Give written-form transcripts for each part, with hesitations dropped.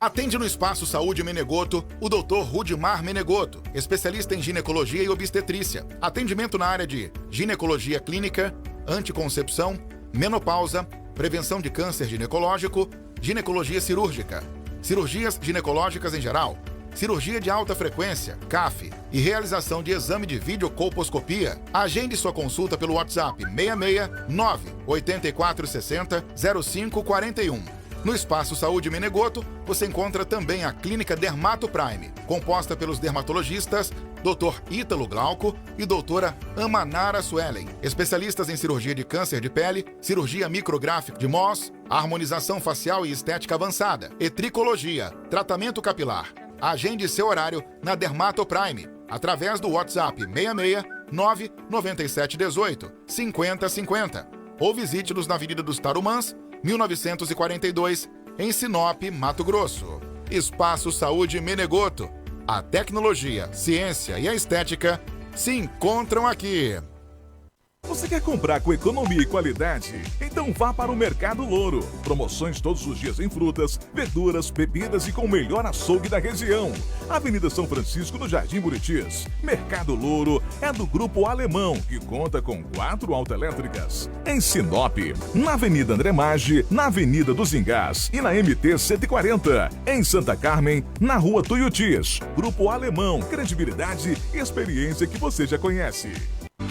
Atende no Espaço Saúde Menegoto o Dr. Rudimar Menegoto, especialista em ginecologia e obstetrícia. Atendimento na área de ginecologia clínica, anticoncepção, menopausa, prevenção de câncer ginecológico, ginecologia cirúrgica, cirurgias ginecológicas em geral, cirurgia de alta frequência, CAF, e realização de exame de videocolposcopia. Agende sua consulta pelo WhatsApp 669 8460 0541. No Espaço Saúde Menegoto, você encontra também a Clínica Dermato Prime, composta pelos dermatologistas Dr. Ítalo Glauco e doutora Amanara Suelen, especialistas em cirurgia de câncer de pele, cirurgia micrográfica de Mohs, harmonização facial e estética avançada, e tricologia, tratamento capilar. Agende seu horário na Dermato Prime, através do WhatsApp 669 9718 5050, ou visite-nos na Avenida dos Tarumãs, 1942, em Sinop, Mato Grosso. Espaço Saúde Menegoto. A tecnologia, ciência e a estética se encontram aqui. Você quer comprar com economia e qualidade? Então vá para o Mercado Louro. Promoções todos os dias em frutas, verduras, bebidas e com o melhor açougue da região. Avenida São Francisco, no Jardim Buritis. Mercado Louro é do Grupo Alemão, que conta com 4 autoelétricas. Em Sinop, na Avenida André Maggi, na Avenida dos Engás e na MT 140. Em Santa Carmen, na Rua Tuiutis. Grupo Alemão, credibilidade e experiência que você já conhece.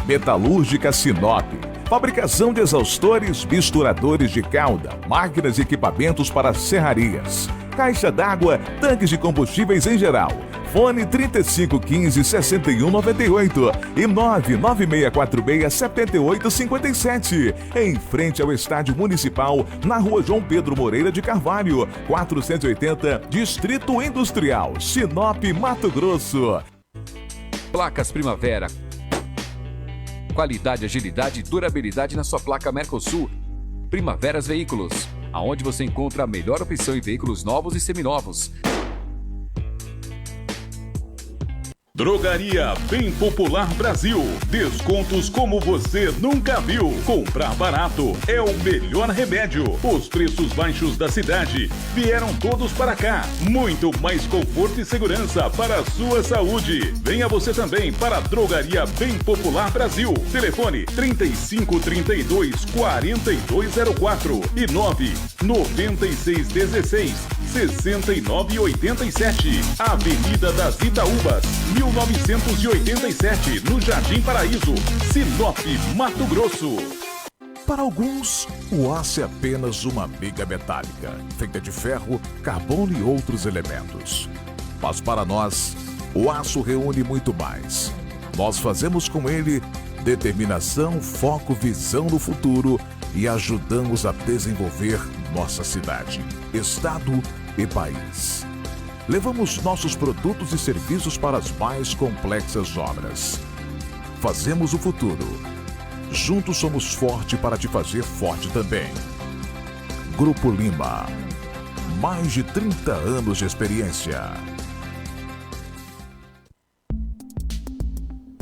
Metalúrgica Sinop. Fabricação de exaustores, misturadores de calda, máquinas e equipamentos para serrarias, caixa d'água, tanques de combustíveis em geral. Fone 3515-6198 e 99646-7857. Em frente ao Estádio Municipal, na Rua João Pedro Moreira de Carvalho, 480, Distrito Industrial, Sinop, Mato Grosso. Placas Primavera. Qualidade, agilidade e durabilidade na sua placa Mercosul. Primaveras Veículos, aonde você encontra a melhor opção em veículos novos e seminovos. Drogaria Bem Popular Brasil. Descontos como você nunca viu. Comprar barato é o melhor remédio. Os preços baixos da cidade vieram todos para cá. Muito mais conforto e segurança para a sua saúde. Venha você também para a Drogaria Bem Popular Brasil. Telefone 3532-4204 e 99616-6987. Avenida das Itaúbas, 1987, no Jardim Paraíso, Sinop, Mato Grosso. Para alguns, o aço é apenas uma miga metálica, feita de ferro, carbono e outros elementos. Mas para nós, o aço reúne muito mais. Nós fazemos com ele determinação, foco, visão no futuro e ajudamos a desenvolver nossa cidade, estado e país. Levamos nossos produtos e serviços para as mais complexas obras. Fazemos o futuro. Juntos somos forte para te fazer forte também. Grupo Lima. Mais de 30 anos de experiência.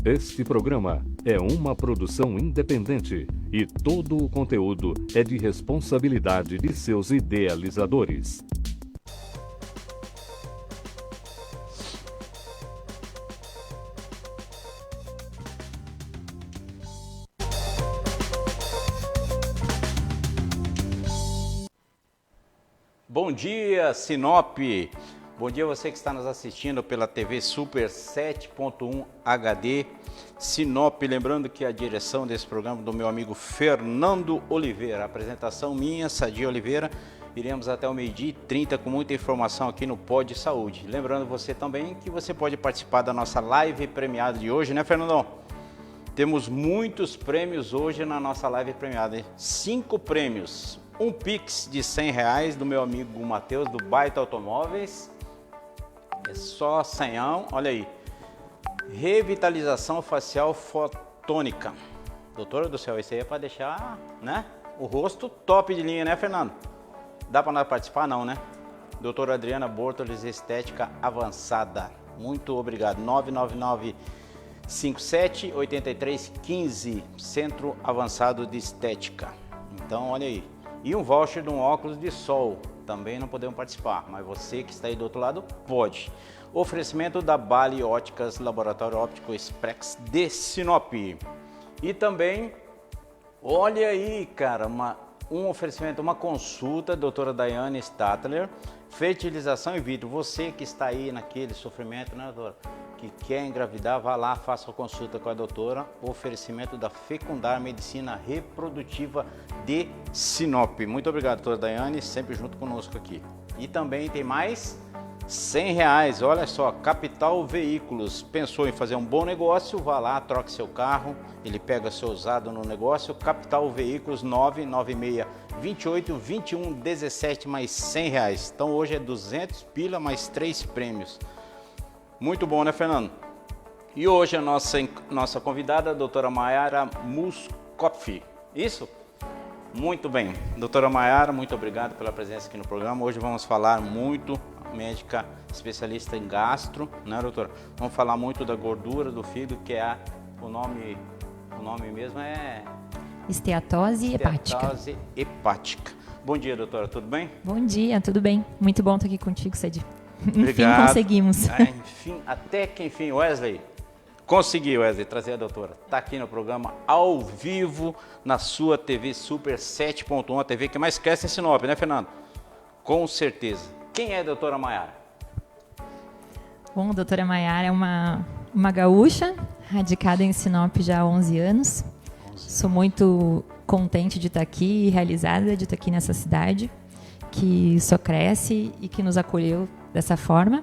Este programa é uma produção independente e todo o conteúdo é de responsabilidade de seus idealizadores. Bom dia, Sinop! Bom dia você que está nos assistindo pela TV Super 7.1 HD Sinop. Lembrando que a direção desse programa é do meu amigo Fernando Oliveira. A apresentação minha, Sadia Oliveira. Iremos até o 12h30 com muita informação aqui no Pod Saúde. Lembrando você também que você pode participar da nossa live premiada de hoje, né, Fernandão? Temos muitos prêmios hoje na nossa live premiada. 5 prêmios. Um Pix de R$100 do meu amigo Matheus, do Baita Automóveis. É só 100, olha aí. Revitalização facial fotônica. Doutora do céu, esse aí é para deixar, né, o rosto top de linha, né, Fernando? Dá para nós participar? Não, né? Doutora Adriana Bortoles, Estética Avançada. Muito obrigado. 999-57-8315, Centro Avançado de Estética. Então, olha aí. E um voucher de um óculos de sol. também não podemos participar, mas você que está aí do outro lado pode. Oferecimento da Bali Óticas, Laboratório Óptico Express de Sinop. E também, olha aí, cara, um oferecimento, uma consulta, doutora Daiane Statler, fertilização in vitro. Você que está aí naquele sofrimento, né, doutora? Que quer engravidar, vá lá, faça a consulta com a doutora. Oferecimento da Fecundar Medicina Reprodutiva de Sinop. Muito obrigado, doutora Daiane, sempre junto conosco aqui. E também tem mais R$100, olha só, Capital Veículos. Pensou em fazer um bom negócio? Vá lá, troque seu carro, ele pega seu usado no negócio. Capital Veículos 996 28 21 17 mais R$100. Então hoje é 200 pila mais 3 prêmios. Muito bom, né, Fernando? E hoje a nossa convidada, a doutora Maiara Muscopfi. Isso? Muito bem. Doutora Maiara, muito obrigado pela presença aqui no programa. Hoje vamos falar muito, médica especialista em gastro, né, doutora? Vamos falar muito da gordura do fígado, que é o nome mesmo é... Esteatose hepática. Esteatose hepática. Bom dia, doutora, tudo bem? Bom dia, tudo bem? Muito bom estar aqui contigo, Cedi. Obrigado. Enfim, conseguimos. Enfim, até que enfim, Wesley, conseguiu, Wesley, trazer a doutora. Está aqui no programa, ao vivo, na sua TV Super 7.1, a TV que mais cresce em Sinop, né, Fernando? Com certeza. Quem é a doutora Maiara? Bom, a doutora Maiara é uma gaúcha, radicada em Sinop já há 11 anos. Sou muito contente de estar aqui e realizada de estar aqui nessa cidade, que só cresce e que nos acolheu dessa forma.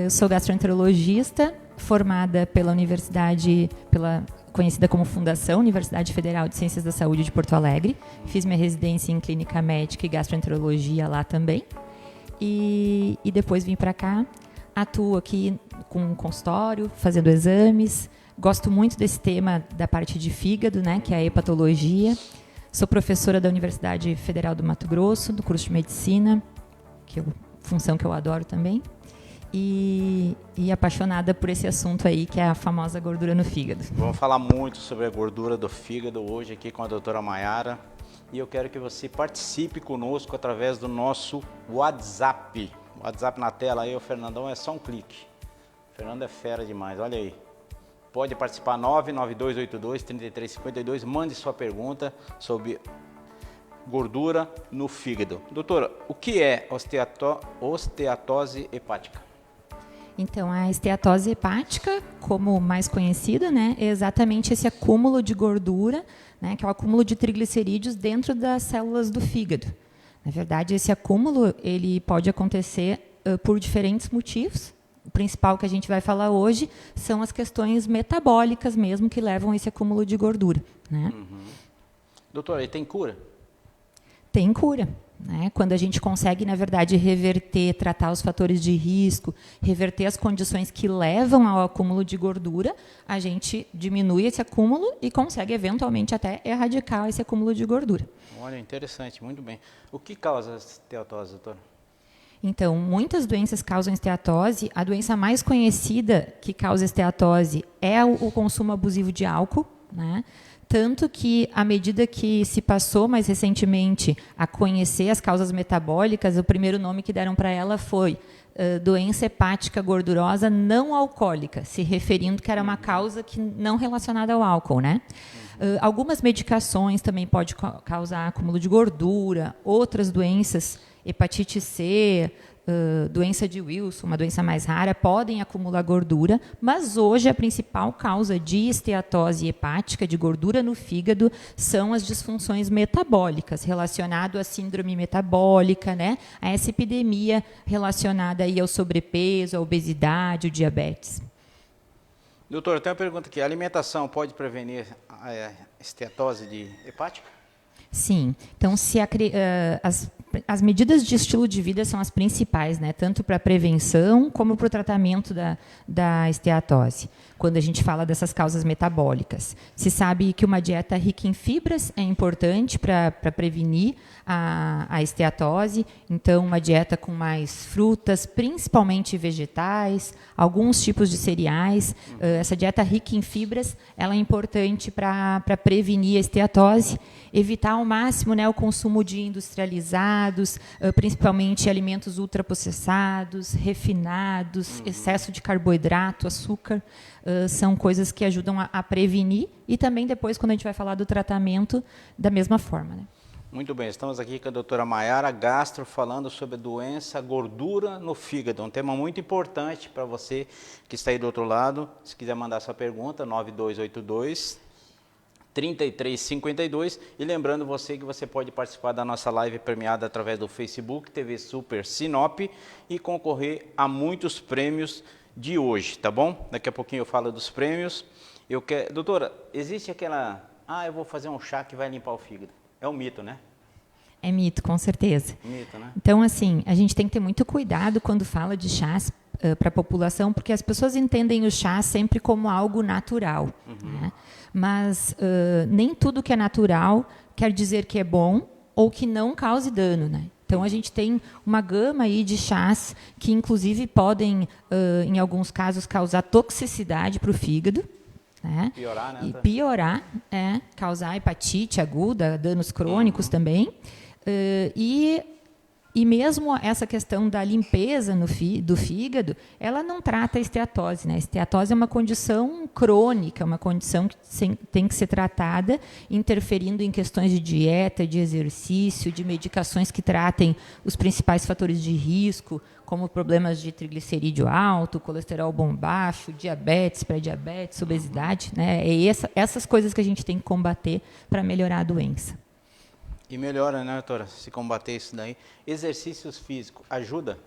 Sou gastroenterologista, formada pela universidade, conhecida como Fundação Universidade Federal de Ciências da Saúde de Porto Alegre. Fiz minha residência em clínica médica e gastroenterologia lá também. E depois vim para cá. Atuo aqui com um consultório, fazendo exames. Gosto muito desse tema da parte de fígado, né, que é a hepatologia. Sou professora da Universidade Federal do Mato Grosso, do curso de medicina, função que eu adoro também. E apaixonada por esse assunto aí, que é a famosa gordura no fígado. Vamos falar muito sobre a gordura do fígado hoje aqui com a doutora Maiara. E eu quero que você participe conosco através do nosso WhatsApp. O WhatsApp na tela aí, o Fernandão, é só um clique. O Fernando é fera demais, olha aí. Pode participar, 99282-3352. Mande sua pergunta sobre gordura no fígado. Doutora, o que é osteatose hepática? Então, a esteatose hepática, como mais conhecida, né, é exatamente esse acúmulo de gordura, né, que é o acúmulo de triglicerídeos dentro das células do fígado. Na verdade, esse acúmulo ele pode acontecer por diferentes motivos. O principal que a gente vai falar hoje são as questões metabólicas mesmo que levam a esse acúmulo de gordura, né? Doutora, e tem cura? Tem cura, né? Quando a gente consegue, na verdade, reverter, tratar os fatores de risco, reverter as condições que levam ao acúmulo de gordura, a gente diminui esse acúmulo e consegue, eventualmente, até erradicar esse acúmulo de gordura. Olha, interessante, muito bem. O que causa a esteatose, doutora? Então, muitas doenças causam esteatose. A doença mais conhecida que causa esteatose é o consumo abusivo de álcool, né? Tanto que, à medida que se passou mais recentemente a conhecer as causas metabólicas, o primeiro nome que deram para ela foi doença hepática gordurosa não alcoólica, se referindo que era uma causa que não relacionada ao álcool, né? Algumas medicações também podem causar acúmulo de gordura, outras doenças, hepatite C, doença de Wilson, uma doença mais rara, podem acumular gordura, mas hoje a principal causa de esteatose hepática, de gordura no fígado, são as disfunções metabólicas, relacionado à síndrome metabólica, né? A essa epidemia relacionada aí ao sobrepeso, à obesidade, ao diabetes. Doutor, tem uma pergunta aqui. A alimentação pode prevenir a esteatose hepática? Sim. Então, se as medidas de estilo de vida são as principais, né? Tanto para a prevenção como para o tratamento da esteatose, quando a gente fala dessas causas metabólicas. Se sabe que uma dieta rica em fibras é importante para prevenir a esteatose, então uma dieta com mais frutas, principalmente vegetais, alguns tipos de cereais. Essa dieta rica em fibras ela é importante para prevenir a esteatose, evitar ao máximo, né, o consumo de industrializado, processados, principalmente alimentos ultraprocessados, refinados, excesso de carboidrato, açúcar, são coisas que ajudam a prevenir e também depois, quando a gente vai falar do tratamento, da mesma forma, né? Muito bem, estamos aqui com a doutora Maiara Gastro, falando sobre a doença gordura no fígado, um tema muito importante para você que está aí do outro lado. Se quiser mandar sua pergunta, 9282-3352, e lembrando você que você pode participar da nossa live premiada através do Facebook, TV Super Sinop, e concorrer a muitos prêmios de hoje, tá bom? Daqui a pouquinho eu falo dos prêmios. Doutora, existe aquela, eu vou fazer um chá que vai limpar o fígado. É um mito, né? É mito, com certeza. Mito, né? Então, assim, a gente tem que ter muito cuidado quando fala de chás para a população, porque as pessoas entendem o chá sempre como algo natural. Né? Mas nem tudo que é natural quer dizer que é bom ou que não cause dano, né? Então, a gente tem uma gama aí de chás que, inclusive, podem, em alguns casos, causar toxicidade para o fígado. Né? Piorar, né? E piorar, causar hepatite aguda, danos crônicos também. E mesmo essa questão da limpeza do fígado, ela não trata a esteatose, né? A esteatose é uma condição crônica, uma condição que tem que ser tratada, interferindo em questões de dieta, de exercício, de medicações que tratem os principais fatores de risco, como problemas de triglicerídeo alto, colesterol bom baixo, diabetes, pré-diabetes, obesidade, né? É essas coisas que a gente tem que combater para melhorar a doença. E melhora, né, doutora, se combater isso daí. Exercícios físicos, ajuda?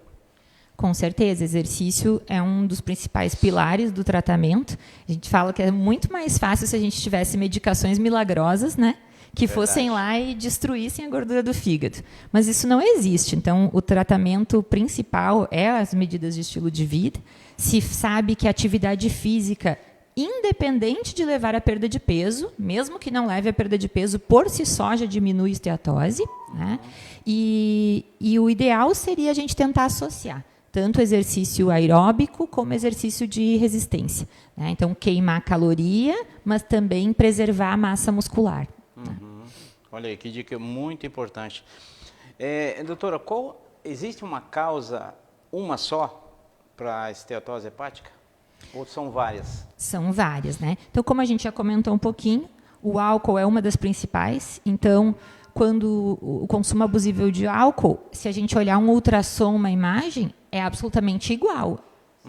Com certeza, exercício é um dos principais pilares do tratamento. A gente fala que é muito mais fácil se a gente tivesse medicações milagrosas, né? Que fossem lá e destruíssem a gordura do fígado. Mas isso não existe. Então, o tratamento principal é as medidas de estilo de vida. Se sabe que a atividade física, independente de levar à perda de peso, mesmo que não leve à perda de peso, por si só já diminui a esteatose. Né? E o ideal seria a gente tentar associar tanto exercício aeróbico como exercício de resistência. Né? Então, queimar caloria, mas também preservar a massa muscular. Olha aí, que dica muito importante. Doutora, existe uma causa, uma só, para a esteatose hepática? Ou são várias? São várias, né? Então, como a gente já comentou um pouquinho, o álcool é uma das principais. Então, quando o consumo abusivo de álcool, se a gente olhar um ultrassom, uma imagem, é absolutamente igual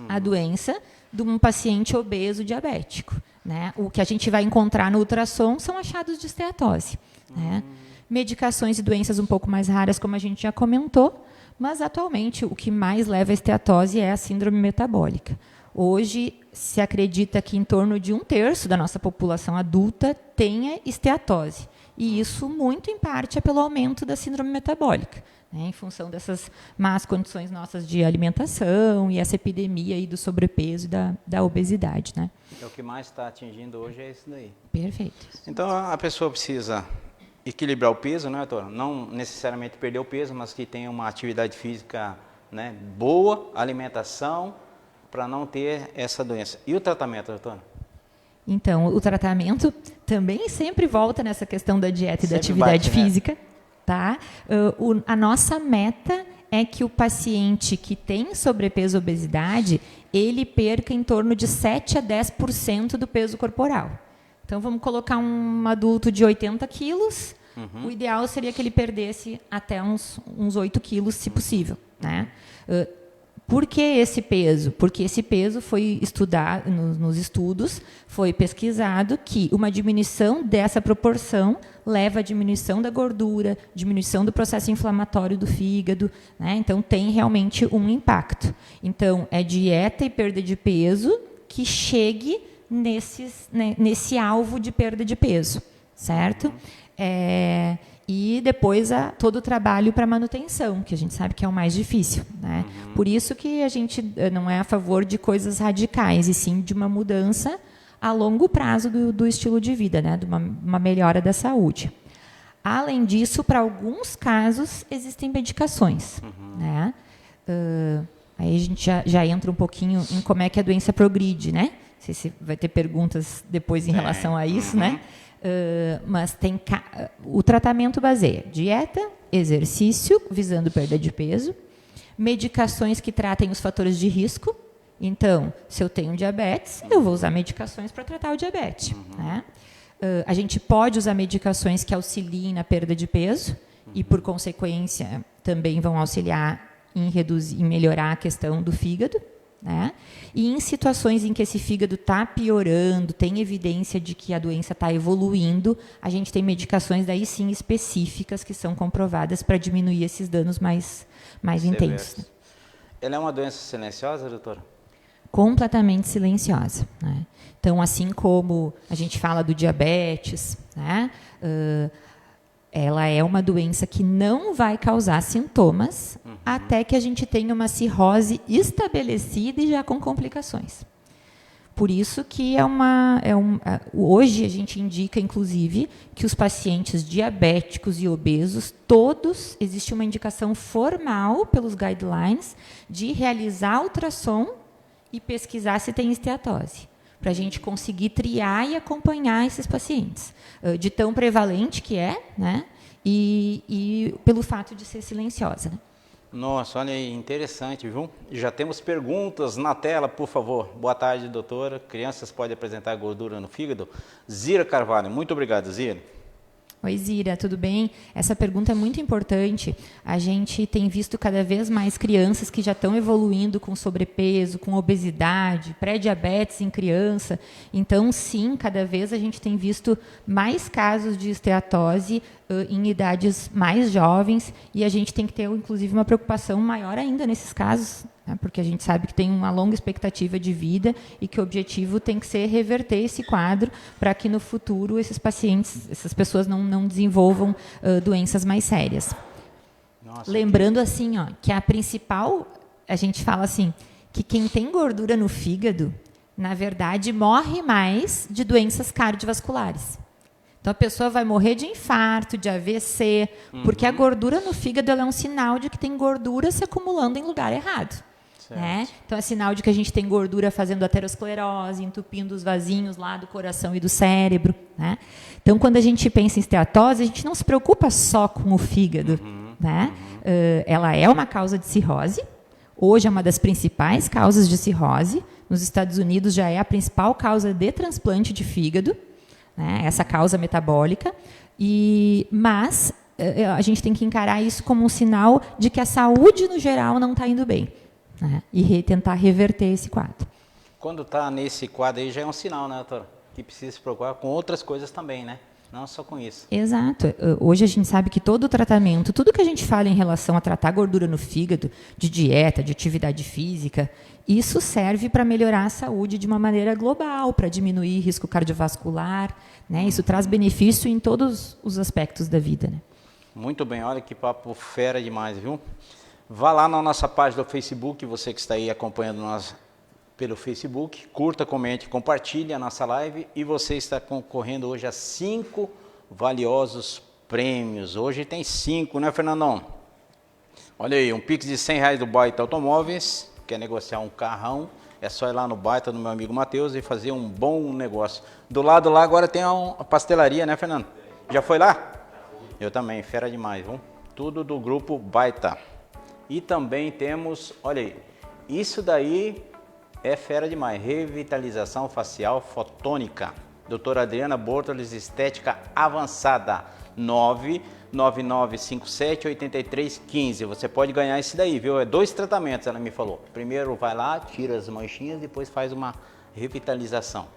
à doença de um paciente obeso diabético. Né? O que a gente vai encontrar no ultrassom são achados de esteatose. Né? Medicações e doenças um pouco mais raras, como a gente já comentou, mas atualmente o que mais leva à esteatose é a síndrome metabólica. Hoje se acredita que em torno de 1/3 da nossa população adulta tenha esteatose. E isso, muito em parte, é pelo aumento da síndrome metabólica, né, em função dessas más condições nossas de alimentação e essa epidemia aí do sobrepeso e da obesidade. Né? O que mais está atingindo hoje é isso daí. Perfeito. Então, a pessoa precisa equilibrar o peso, né, doutora? Não necessariamente perder o peso, mas que tenha uma atividade física, né, boa, alimentação, para não ter essa doença. E o tratamento, doutora? Então, o tratamento também sempre volta nessa questão da dieta e da atividade física. Tá? A nossa meta é que o paciente que tem sobrepeso e obesidade, ele perca em torno de 7 a 10% do peso corporal. Então, vamos colocar um adulto de 80 quilos, o ideal seria que ele perdesse até uns 8 quilos, se possível. Né? Por que esse peso? Porque esse peso foi estudado, nos estudos, foi pesquisado que uma diminuição dessa proporção leva à diminuição da gordura, diminuição do processo inflamatório do fígado, né? Então, tem realmente um impacto. Então, é dieta e perda de peso que chegue nesse alvo de perda de peso, certo? E depois todo o trabalho para manutenção, que a gente sabe que é o mais difícil. Né? Por isso que a gente não é a favor de coisas radicais, e sim de uma mudança a longo prazo do estilo de vida, né? De uma melhora da saúde. Além disso, para alguns casos, existem medicações. Né? Aí a gente já entra um pouquinho em como é que a doença progride. Né? Não sei se vai ter perguntas depois em relação a isso, né? Mas o tratamento baseia dieta, exercício, visando perda de peso, medicações que tratem os fatores de risco. Então, se eu tenho diabetes, eu vou usar medicações para tratar o diabetes. Né? A gente pode usar medicações que auxiliem na perda de peso e, por consequência, também vão auxiliar em melhorar a questão do fígado. Né? E em situações em que esse fígado está piorando, tem evidência de que a doença está evoluindo, a gente tem medicações daí sim específicas que são comprovadas para diminuir esses danos mais intensos. Ela é uma doença silenciosa, doutora? Completamente silenciosa. Né? Então, assim como a gente fala do diabetes, né? Ela é uma doença que não vai causar sintomas até que a gente tenha uma cirrose estabelecida e já com complicações. Por isso que hoje a gente indica, inclusive, que os pacientes diabéticos e obesos, todos, existe uma indicação formal pelos guidelines de realizar ultrassom e pesquisar se tem esteatose, para a gente conseguir triar e acompanhar esses pacientes, de tão prevalente que é, né? E pelo fato de ser silenciosa. Né? Nossa, olha aí, interessante, viu? Já temos perguntas na tela, por favor. Boa tarde, doutora. Crianças podem apresentar gordura no fígado? Zira Carvalho, muito obrigado, Zira. Oi, Zira, tudo bem? Essa pergunta é muito importante. A gente tem visto cada vez mais crianças que já estão evoluindo com sobrepeso, com obesidade, pré-diabetes em criança. Então, sim, cada vez a gente tem visto mais casos de esteatose em idades mais jovens, e a gente tem que ter, inclusive, uma preocupação maior ainda nesses casos, né, porque a gente sabe que tem uma longa expectativa de vida e que o objetivo tem que ser reverter esse quadro para que no futuro esses pacientes, essas pessoas não desenvolvam doenças mais sérias. Nossa, lembrando assim, que a principal, a gente fala assim, que quem tem gordura no fígado, na verdade, morre mais de doenças cardiovasculares. Então, a pessoa vai morrer de infarto, de AVC, porque a gordura no fígado ela é um sinal de que tem gordura se acumulando em lugar errado. Né? Então, é sinal de que a gente tem gordura fazendo aterosclerose, entupindo os vasinhos lá do coração e do cérebro. Né? Então, quando a gente pensa em esteatose, a gente não se preocupa só com o fígado. Né? Ela é uma causa de cirrose. Hoje é uma das principais causas de cirrose. Nos Estados Unidos já é a principal causa de transplante de fígado. Né, essa causa metabólica, mas a gente tem que encarar isso como um sinal de que a saúde no geral não está indo bem, né, e tentar reverter esse quadro. Quando está nesse quadro aí já é um sinal, né, doutora? Que precisa se preocupar com outras coisas também, né? Não só com isso. Exato. Hoje a gente sabe que todo o tratamento, tudo que a gente fala em relação a tratar gordura no fígado, de dieta, de atividade física, isso serve para melhorar a saúde de uma maneira global, para diminuir risco cardiovascular, né? Isso traz benefício em todos os aspectos da vida. Né? Muito bem, olha que papo fera demais, viu? Vá lá na nossa página do Facebook, você que está aí acompanhando nós pelo Facebook, curta, comente, compartilhe a nossa live e você está concorrendo hoje a 5 valiosos prêmios. Hoje tem 5, né, Fernandão? Olha aí, um Pix de R$100 do Baita Automóveis, quer negociar um carrão, é só ir lá no Baita do meu amigo Matheus e fazer um bom negócio. Do lado lá agora tem a pastelaria, né, Fernando? Já foi lá? Eu também, fera demais, viu? Tudo do grupo Baita. E também temos, olha aí, isso daí é fera demais, revitalização facial fotônica. Doutora Adriana Bortoles, estética avançada, 99957-8315. Você pode ganhar esse daí, viu? É 2 tratamentos, ela me falou. Primeiro vai lá, tira as manchinhas, depois faz uma revitalização.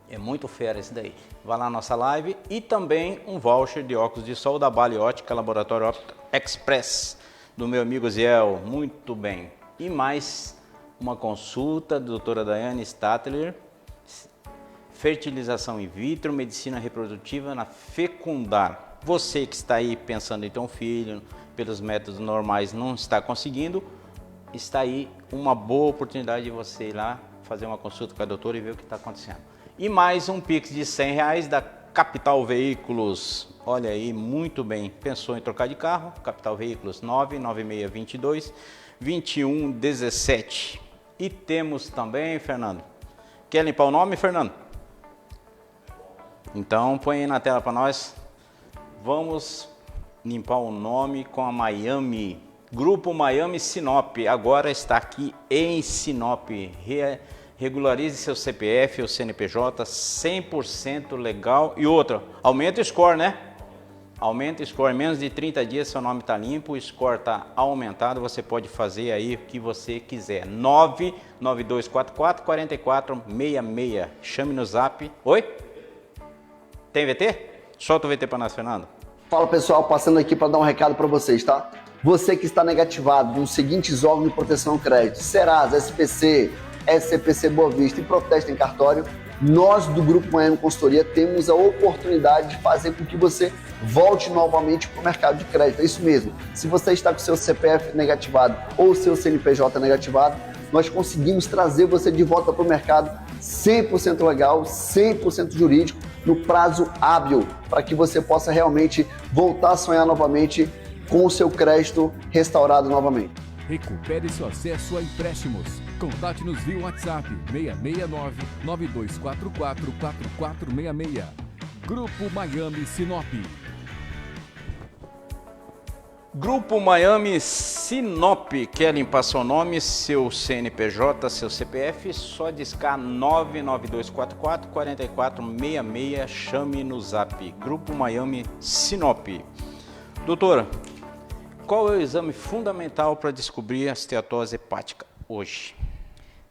É muito fera esse daí. Vai lá na nossa live e também um voucher de óculos de sol da Bali Ótica, Laboratório Óptico Express, do meu amigo Ziel. Muito bem. E mais uma consulta da doutora Daiane Statler, fertilização in vitro, medicina reprodutiva na Fecundar. Você que está aí pensando em ter um filho, pelos métodos normais não está conseguindo, está aí uma boa oportunidade de você ir lá fazer uma consulta com a doutora e ver o que está acontecendo. E mais um Pix de R$100 da Capital Veículos. Olha aí, muito bem. Pensou em trocar de carro? Capital Veículos, 99622-2117. E temos também, Fernando, quer limpar o nome, Fernando? Então, põe aí na tela para nós. Vamos limpar o nome com a Miami. Grupo Miami Sinop. Agora está aqui em Sinop. Regularize seu CPF ou CNPJ, 100% legal. E outra, aumenta o score, né? Aumenta o score, menos de 30 dias seu nome está limpo, o score está aumentado, você pode fazer aí o que você quiser. 99244-4466, chame no zap. Oi? Tem VT? Solta o VT para nós, Fernando. Fala pessoal, passando aqui para dar um recado para vocês, tá? Você que está negativado nos seguintes órgãos de proteção ao crédito, Serasa, SPC, SCPC Boa Vista e Protesta em Cartório, nós do Grupo Miami Consultoria temos a oportunidade de fazer com que você volte novamente para o mercado de crédito. É isso mesmo. Se você está com seu CPF negativado ou seu CNPJ negativado, nós conseguimos trazer você de volta para o mercado 100% legal, 100% jurídico, no prazo hábil, para que você possa realmente voltar a sonhar novamente com o seu crédito restaurado novamente. Recupere seu acesso a empréstimos. Contate-nos via WhatsApp 669-9244-4466. Grupo Miami Sinop. Grupo Miami Sinop. Quer limpar seu nome, seu CNPJ, seu CPF? Só discar 99244-4466. Chame no zap. Grupo Miami Sinop. Doutora, qual é o exame fundamental para descobrir a esteatose hepática hoje?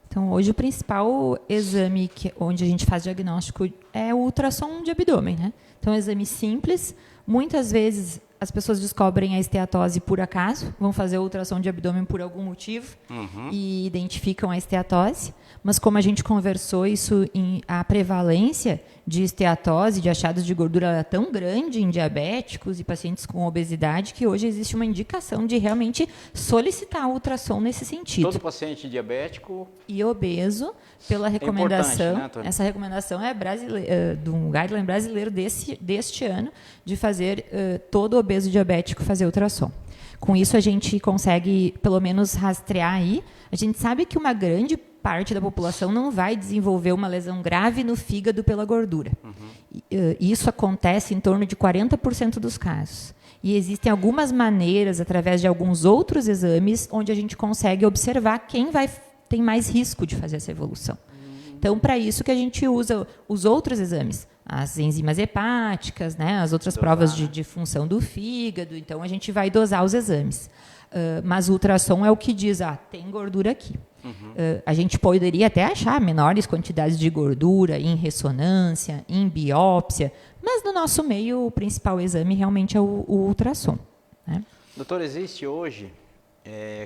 Então, hoje o principal exame onde a gente faz diagnóstico é o ultrassom de abdômen, né? Então, é um exame simples. Muitas vezes as pessoas descobrem a esteatose por acaso, vão fazer o ultrassom de abdômen por algum motivo e identificam a esteatose. Mas como a gente conversou, a prevalência de esteatose, de achados de gordura é tão grande em diabéticos e pacientes com obesidade que hoje existe uma indicação de realmente solicitar ultrassom nesse sentido. Todo paciente diabético e obeso, pela recomendação, né, essa recomendação é do guideline brasileiro deste ano, de fazer todo obeso diabético fazer ultrassom. Com isso a gente consegue pelo menos rastrear aí. A gente sabe que uma grande parte da população não vai desenvolver uma lesão grave no fígado pela gordura. Isso acontece em torno de 40% dos casos. E existem algumas maneiras, através de alguns outros exames, onde a gente consegue observar quem tem mais risco de fazer essa evolução. Então, para isso que a gente usa os outros exames, as enzimas hepáticas, né, as outras provas de função do fígado. Então, a gente vai dosar os exames. Mas o ultrassom é o que diz, tem gordura aqui. A gente poderia até achar menores quantidades de gordura em ressonância, em biópsia, mas no nosso meio o principal exame realmente é o ultrassom, né? Doutor, existe hoje,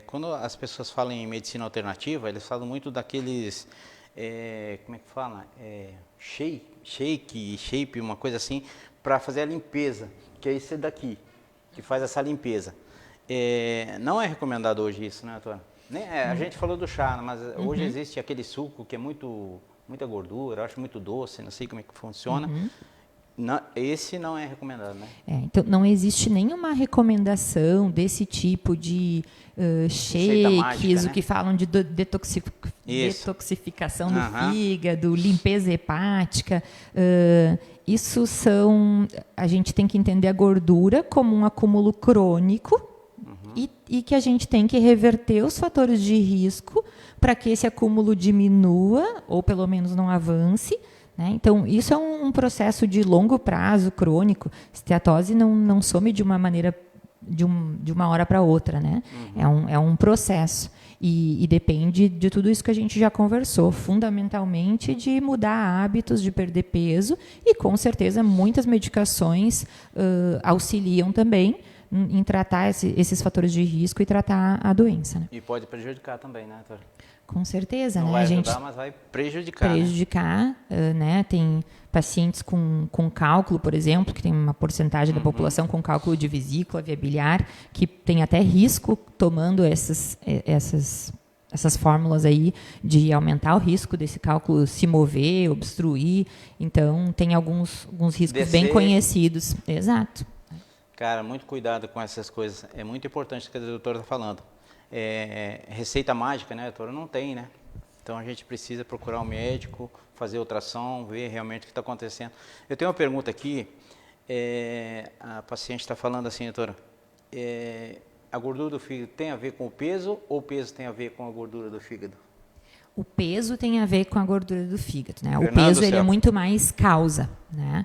quando as pessoas falam em medicina alternativa, eles falam muito daqueles, como é que fala? Shape, uma coisa assim, para fazer a limpeza, que é esse daqui, que faz essa limpeza. Não é recomendado hoje isso, né, doutora? A gente falou do chá, mas hoje existe aquele suco que é muita gordura, eu acho muito doce, não sei como é que funciona. Não, esse não é recomendado, né? Então, não existe nenhuma recomendação desse tipo de shakes, mágica, né? O que falam de detoxificação do fígado, limpeza hepática. A gente tem que entender a gordura como um acúmulo crônico, e que a gente tem que reverter os fatores de risco para que esse acúmulo diminua ou pelo menos não avance, né? Então, isso é um processo de longo prazo, crônico. Esteatose não some de uma maneira, de uma hora para outra, né? É um processo. E depende de tudo isso que a gente já conversou, fundamentalmente de mudar hábitos, de perder peso, e com certeza muitas medicações auxiliam também em tratar esses fatores de risco e tratar a doença, né? E pode prejudicar também, né, doutora? Com certeza, não né? vai ajudar, mas vai prejudicar. Né? Tem pacientes com cálculo, por exemplo, que tem uma porcentagem da população com cálculo de vesícula, via biliar, que tem até risco tomando essas fórmulas aí de aumentar o risco desse cálculo se mover, obstruir. Então, tem alguns riscos bem conhecidos. Exato. Cara, muito cuidado com essas coisas. É muito importante o que a doutora está falando. Receita mágica, né, doutora? Não tem, né? Então a gente precisa procurar um médico, fazer ultrassom, ver realmente o que está acontecendo. Eu tenho uma pergunta aqui, a paciente está falando assim, doutora, a gordura do fígado tem a ver com o peso ou o peso tem a ver com a gordura do fígado? O peso tem a ver com a gordura do fígado, né? Fernando, O peso ele é muito mais causa, né?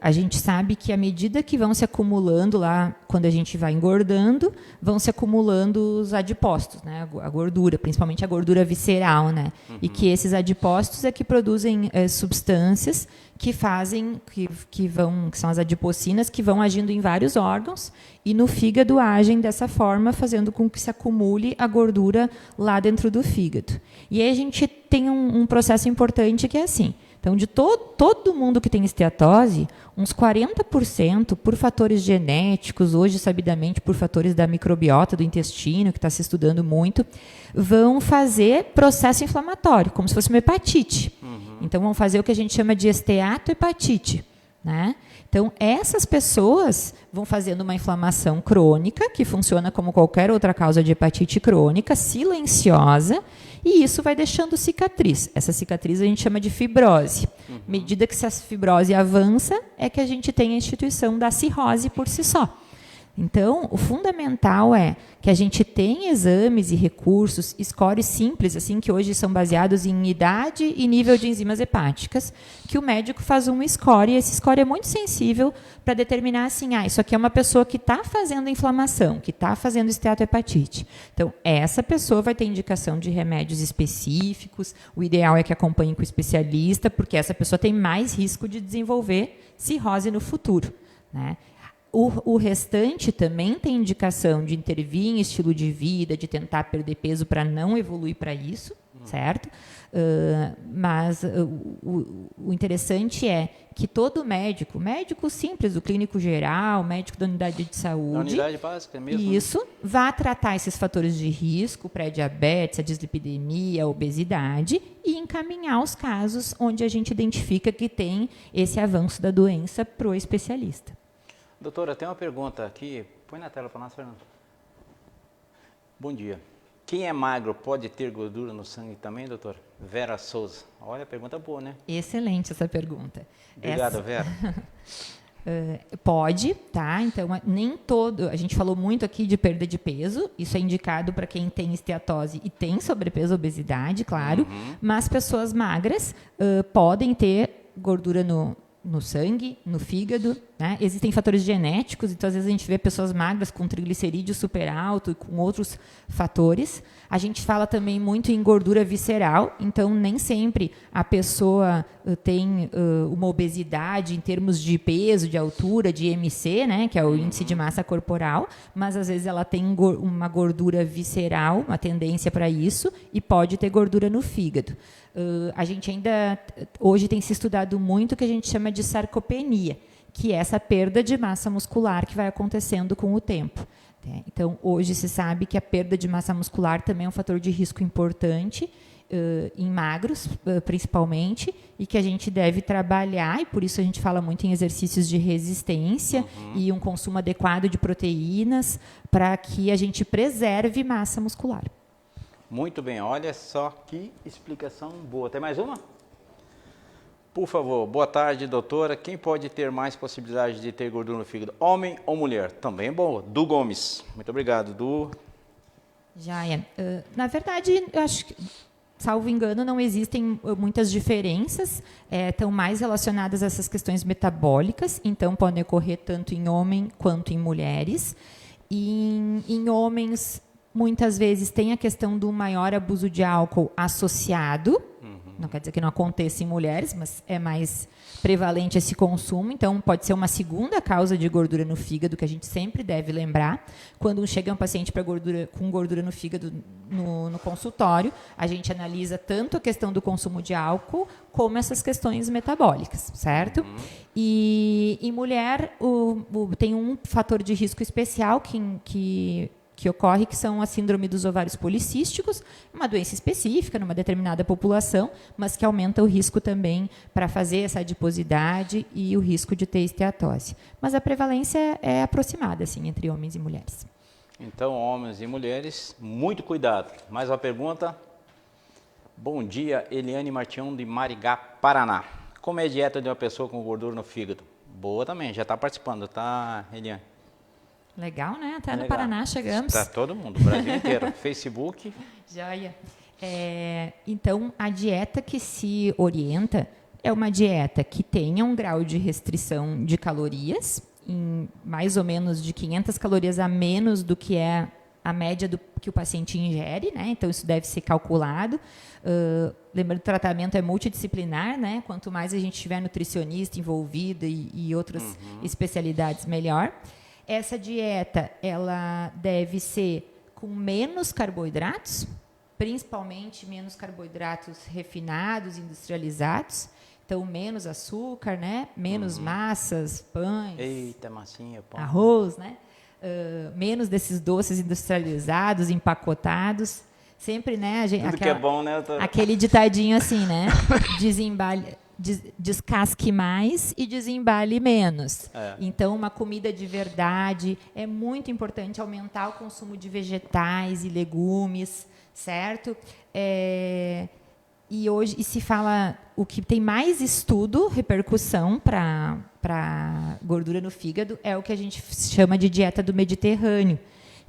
A gente sabe que à medida que vão se acumulando lá, quando a gente vai engordando, vão se acumulando os adipócitos, né? A gordura, principalmente a gordura visceral, né? E que esses adipócitos é que produzem substâncias que fazem, que são as adipocinas, que vão agindo em vários órgãos e no fígado agem dessa forma, fazendo com que se acumule a gordura lá dentro do fígado. E aí a gente tem um processo importante que é assim. Então, de todo mundo que tem esteatose, uns 40% por fatores genéticos, hoje sabidamente por fatores da microbiota do intestino, que está se estudando muito, vão fazer processo inflamatório, como se fosse uma hepatite. Então, vão fazer o que a gente chama de esteatohepatite, né? Então, essas pessoas vão fazendo uma inflamação crônica, que funciona como qualquer outra causa de hepatite crônica, silenciosa, e isso vai deixando cicatriz. Essa cicatriz a gente chama de fibrose. À medida que essa fibrose avança, é que a gente tem a instituição da cirrose por si só. Então, o fundamental é que a gente tenha exames e recursos, scores simples, assim, que hoje são baseados em idade e nível de enzimas hepáticas, que o médico faz um score, e esse score é muito sensível para determinar assim, isso aqui é uma pessoa que está fazendo inflamação, que está fazendo esteatohepatite. Então, essa pessoa vai ter indicação de remédios específicos, o ideal é que acompanhe com o especialista, porque essa pessoa tem mais risco de desenvolver cirrose no futuro, né? O restante também tem indicação de intervir em estilo de vida, de tentar perder peso para não evoluir para isso, certo? Mas o interessante é que todo médico simples, o clínico geral, médico da unidade de saúde, da unidade básica mesmo, isso, vá tratar esses fatores de risco, pré-diabetes, a dislipidemia, a obesidade, e encaminhar os casos onde a gente identifica que tem esse avanço da doença para o especialista. Doutora, tem uma pergunta aqui. Põe na tela para nós, Fernando. Bom dia. Quem é magro pode ter gordura no sangue também, doutora? Vera Souza. Olha, pergunta boa, né? Excelente essa pergunta. Obrigado, Vera. Pode, tá? Então, nem todo... A gente falou muito aqui de perda de peso. Isso é indicado para quem tem esteatose e tem sobrepeso, obesidade, claro. Mas pessoas magras podem ter gordura no sangue, no fígado, né? Existem fatores genéticos, então às vezes a gente vê pessoas magras com triglicerídeo super alto e com outros fatores. A gente fala também muito em gordura visceral, então nem sempre a pessoa tem uma obesidade em termos de peso, de altura, de IMC, né? Que é o índice de massa corporal, mas às vezes ela tem uma gordura visceral, uma tendência para isso, e pode ter gordura no fígado. A gente ainda, hoje tem se estudado muito o que a gente chama de sarcopenia, que é essa perda de massa muscular que vai acontecendo com o tempo. Então, hoje se sabe que a perda de massa muscular também é um fator de risco importante, em magros, principalmente, e que a gente deve trabalhar, e por isso a gente fala muito em exercícios de resistência e um consumo adequado de proteínas, para que a gente preserve massa muscular. Muito bem, olha só que explicação boa. Tem mais uma? Por favor, boa tarde, doutora. Quem pode ter mais possibilidade de ter gordura no fígado, homem ou mulher? Também é bom. Du Gomes. Muito obrigado, Du. Já é. Na verdade, eu acho que, salvo engano, não existem muitas diferenças, estão mais relacionadas a essas questões metabólicas, então podem ocorrer tanto em homem quanto em mulheres. E em homens, muitas vezes tem a questão do maior abuso de álcool associado, não quer dizer que não aconteça em mulheres, mas é mais prevalente esse consumo, então pode ser uma segunda causa de gordura no fígado, que a gente sempre deve lembrar. Quando chega um paciente com gordura no fígado no consultório, a gente analisa tanto a questão do consumo de álcool, como essas questões metabólicas, certo? E em mulher, tem um fator de risco especial que ocorre, que são a síndrome dos ovários policísticos, uma doença específica numa determinada população, mas que aumenta o risco também para fazer essa adiposidade e o risco de ter esteatose. Mas a prevalência é aproximada, assim, entre homens e mulheres. Então, homens e mulheres, muito cuidado. Mais uma pergunta? Bom dia, Eliane Martião de Marigá, Paraná. Como é a dieta de uma pessoa com gordura no fígado? Boa também, já está participando, tá, Eliane? Legal, né? Até no Legal. Paraná chegamos. Está todo mundo, o Brasil inteiro. Facebook. Joia. Então, a dieta que se orienta é uma dieta que tenha um grau de restrição de calorias, em mais ou menos de 500 calorias a menos do que é a média do que o paciente ingere, né? Então, isso deve ser calculado. Lembrando que o tratamento é multidisciplinar, né? Quanto mais a gente tiver nutricionista envolvido e outras especialidades, melhor. Essa dieta, ela deve ser com menos carboidratos, principalmente menos carboidratos refinados, industrializados. Então, menos açúcar, né? Menos massas, pães. Eita, massinha, pão. Arroz, né? Menos desses doces industrializados, empacotados. Sempre, né? Tudo que é bom, né? Aquele ditadinho assim, né? Descasque mais e desembale menos. Então, uma comida de verdade. É muito importante aumentar o consumo de vegetais e legumes, certo? E se fala, o que tem mais estudo, repercussão para gordura no fígado é o que a gente chama de dieta do Mediterrâneo,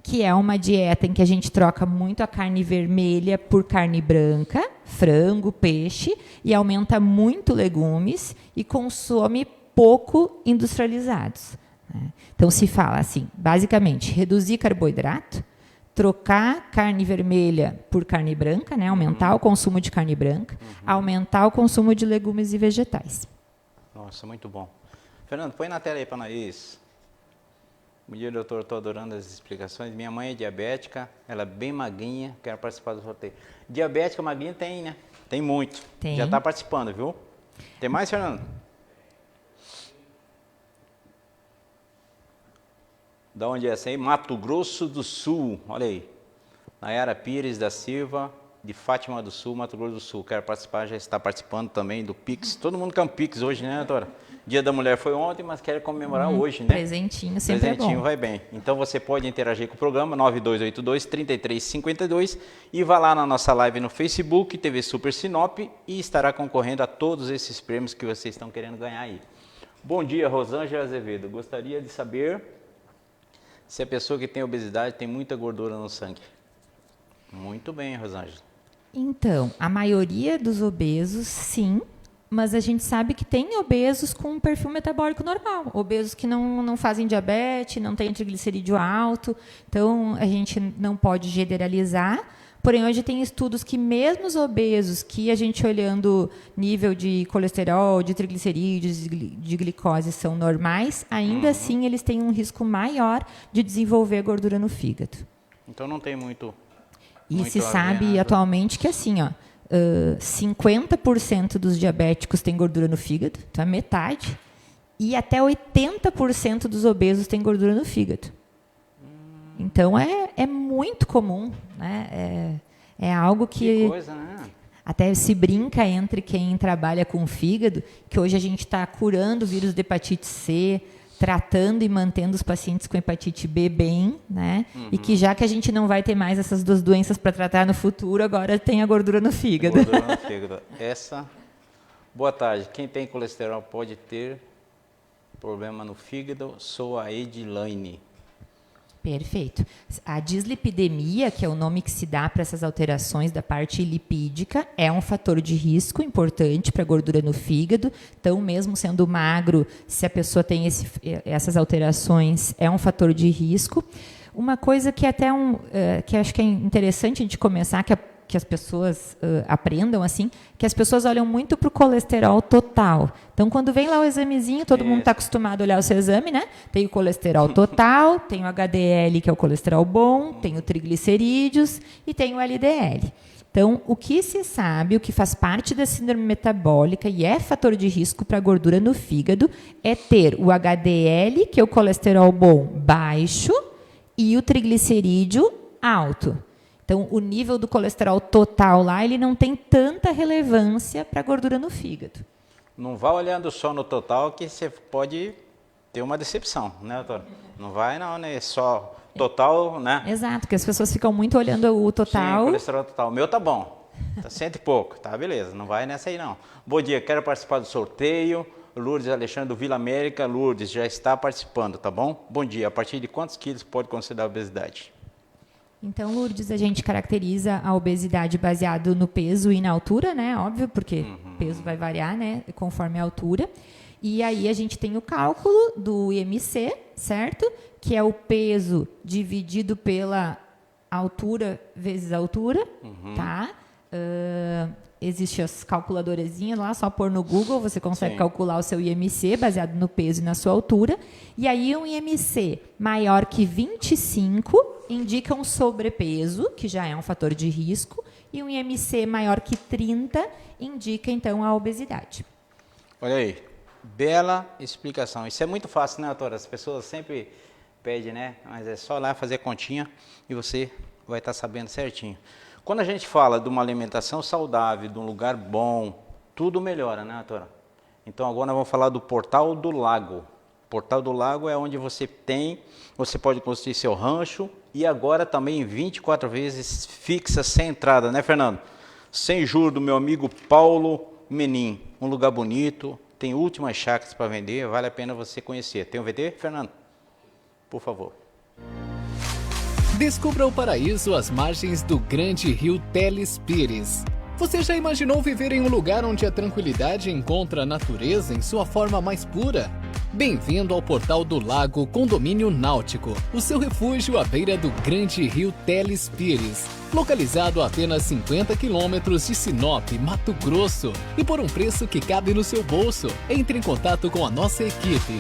que é uma dieta em que a gente troca muito a carne vermelha por carne branca, frango, peixe, e aumenta muito legumes e consome pouco industrializados. Né? Então, se fala assim, basicamente, reduzir carboidrato, trocar carne vermelha por carne branca, né? Aumentar o consumo de carne branca, aumentar o consumo de legumes e vegetais. Nossa, muito bom. Fernando, põe na tela aí para nós. Bom dia, doutor. Estou adorando as explicações. Minha mãe é diabética, ela é bem magrinha, quero participar do sorteio. Diabética, magrinha tem, né? Tem muito. Tem. Já está participando, viu? Tem mais, Fernando? Da onde é essa aí? Mato Grosso do Sul, olha aí. Nayara Pires da Silva, de Fátima do Sul, Mato Grosso do Sul. Quero participar, já está participando também do Pix. Todo mundo quer um Pix hoje, né, doutora? Dia da Mulher foi ontem, mas quer comemorar hoje, né? Presentinho sempre Presentinho é bom. vai bem. Então você pode interagir com o programa 9282-3352 e vá lá na nossa live no Facebook, TV Super Sinop, e estará concorrendo a todos esses prêmios que vocês estão querendo ganhar aí. Bom dia, Rosângela Azevedo. Gostaria de saber se a pessoa que tem obesidade tem muita gordura no sangue. Muito bem, Rosângela. Então, a maioria dos obesos, sim, mas a gente sabe que tem obesos com um perfil metabólico normal, obesos que não fazem diabetes, não têm triglicerídeo alto, então a gente não pode generalizar, porém hoje tem estudos que mesmo os obesos, que a gente olhando nível de colesterol, de triglicerídeos, de glicose são normais, ainda assim eles têm um risco maior de desenvolver gordura no fígado. Então não tem muito... E se sabe atualmente que assim, 50% dos diabéticos têm gordura no fígado, então é metade, e até 80% dos obesos têm gordura no fígado. Então é muito comum, né? É algo que coisa, né? Até se brinca entre quem trabalha com fígado, que hoje a gente está curando o vírus de hepatite C, tratando e mantendo os pacientes com hepatite B bem, né? E que já que a gente não vai ter mais essas duas doenças para tratar no futuro, agora tem a gordura no fígado. Gordura no fígado. Boa tarde. Quem tem colesterol pode ter problema no fígado? Sou a Edilane. Perfeito. A dislipidemia, que é o nome que se dá para essas alterações da parte lipídica, é um fator de risco importante para a gordura no fígado. Então, mesmo sendo magro, se a pessoa tem essas alterações, é um fator de risco. Uma coisa que até que acho que é interessante a gente começar, que as pessoas aprendam, assim, que as pessoas olham muito para o colesterol total. Então, quando vem lá o examezinho, todo mundo está acostumado a olhar o seu exame, né? Tem o colesterol total, tem o HDL, que é o colesterol bom, tem o triglicerídeos e tem o LDL. Então, o que se sabe, o que faz parte da síndrome metabólica e é fator de risco para a gordura no fígado, é ter o HDL, que é o colesterol bom, baixo, e o triglicerídeo alto. Então, o nível do colesterol total lá, ele não tem tanta relevância para a gordura no fígado. Não vá olhando só no total que você pode ter uma decepção, né, doutora? Não vai não, né? Só total, né? Exato, porque as pessoas ficam muito olhando o total. Sim, colesterol total. O meu tá bom. Tá 100 e pouco, tá, beleza, não vai nessa aí não. Bom dia, quero participar do sorteio. Lourdes Alexandre do Vila América. Lourdes já está participando, tá bom? Bom dia, a partir de quantos quilos pode considerar obesidade? Então, Lourdes, a gente caracteriza a obesidade baseado no peso e na altura, né? Óbvio, porque o peso vai variar, né? Conforme a altura. E aí a gente tem o cálculo do IMC, certo? Que é o peso dividido pela altura vezes altura, tá? Existem as calculadorazinhas lá, só pôr no Google, você consegue calcular o seu IMC baseado no peso e na sua altura. E aí um IMC maior que 25 indica um sobrepeso, que já é um fator de risco, e um IMC maior que 30 indica, então, a obesidade. Olha aí, bela explicação. Isso é muito fácil, né, doutora? As pessoas sempre pedem, né? Mas é só lá fazer a continha e você vai estar sabendo certinho. Quando a gente fala de uma alimentação saudável, de um lugar bom, tudo melhora, né, doutora? Então agora nós vamos falar do Portal do Lago. Portal do Lago é onde você pode construir seu rancho e agora também 24 vezes fixa, sem entrada, né, Fernando? Sem juros, do meu amigo Paulo Menin. Um lugar bonito, tem últimas chácaras para vender, vale a pena você conhecer. Tem um VT, Fernando? Por favor. Descubra o paraíso às margens do grande rio Teles Pires. Você já imaginou viver em um lugar onde a tranquilidade encontra a natureza em sua forma mais pura? Bem-vindo ao Portal do Lago Condomínio Náutico, o seu refúgio à beira do grande rio Teles Pires, localizado a apenas 50 quilômetros de Sinop, Mato Grosso, e por um preço que cabe no seu bolso. Entre em contato com a nossa equipe.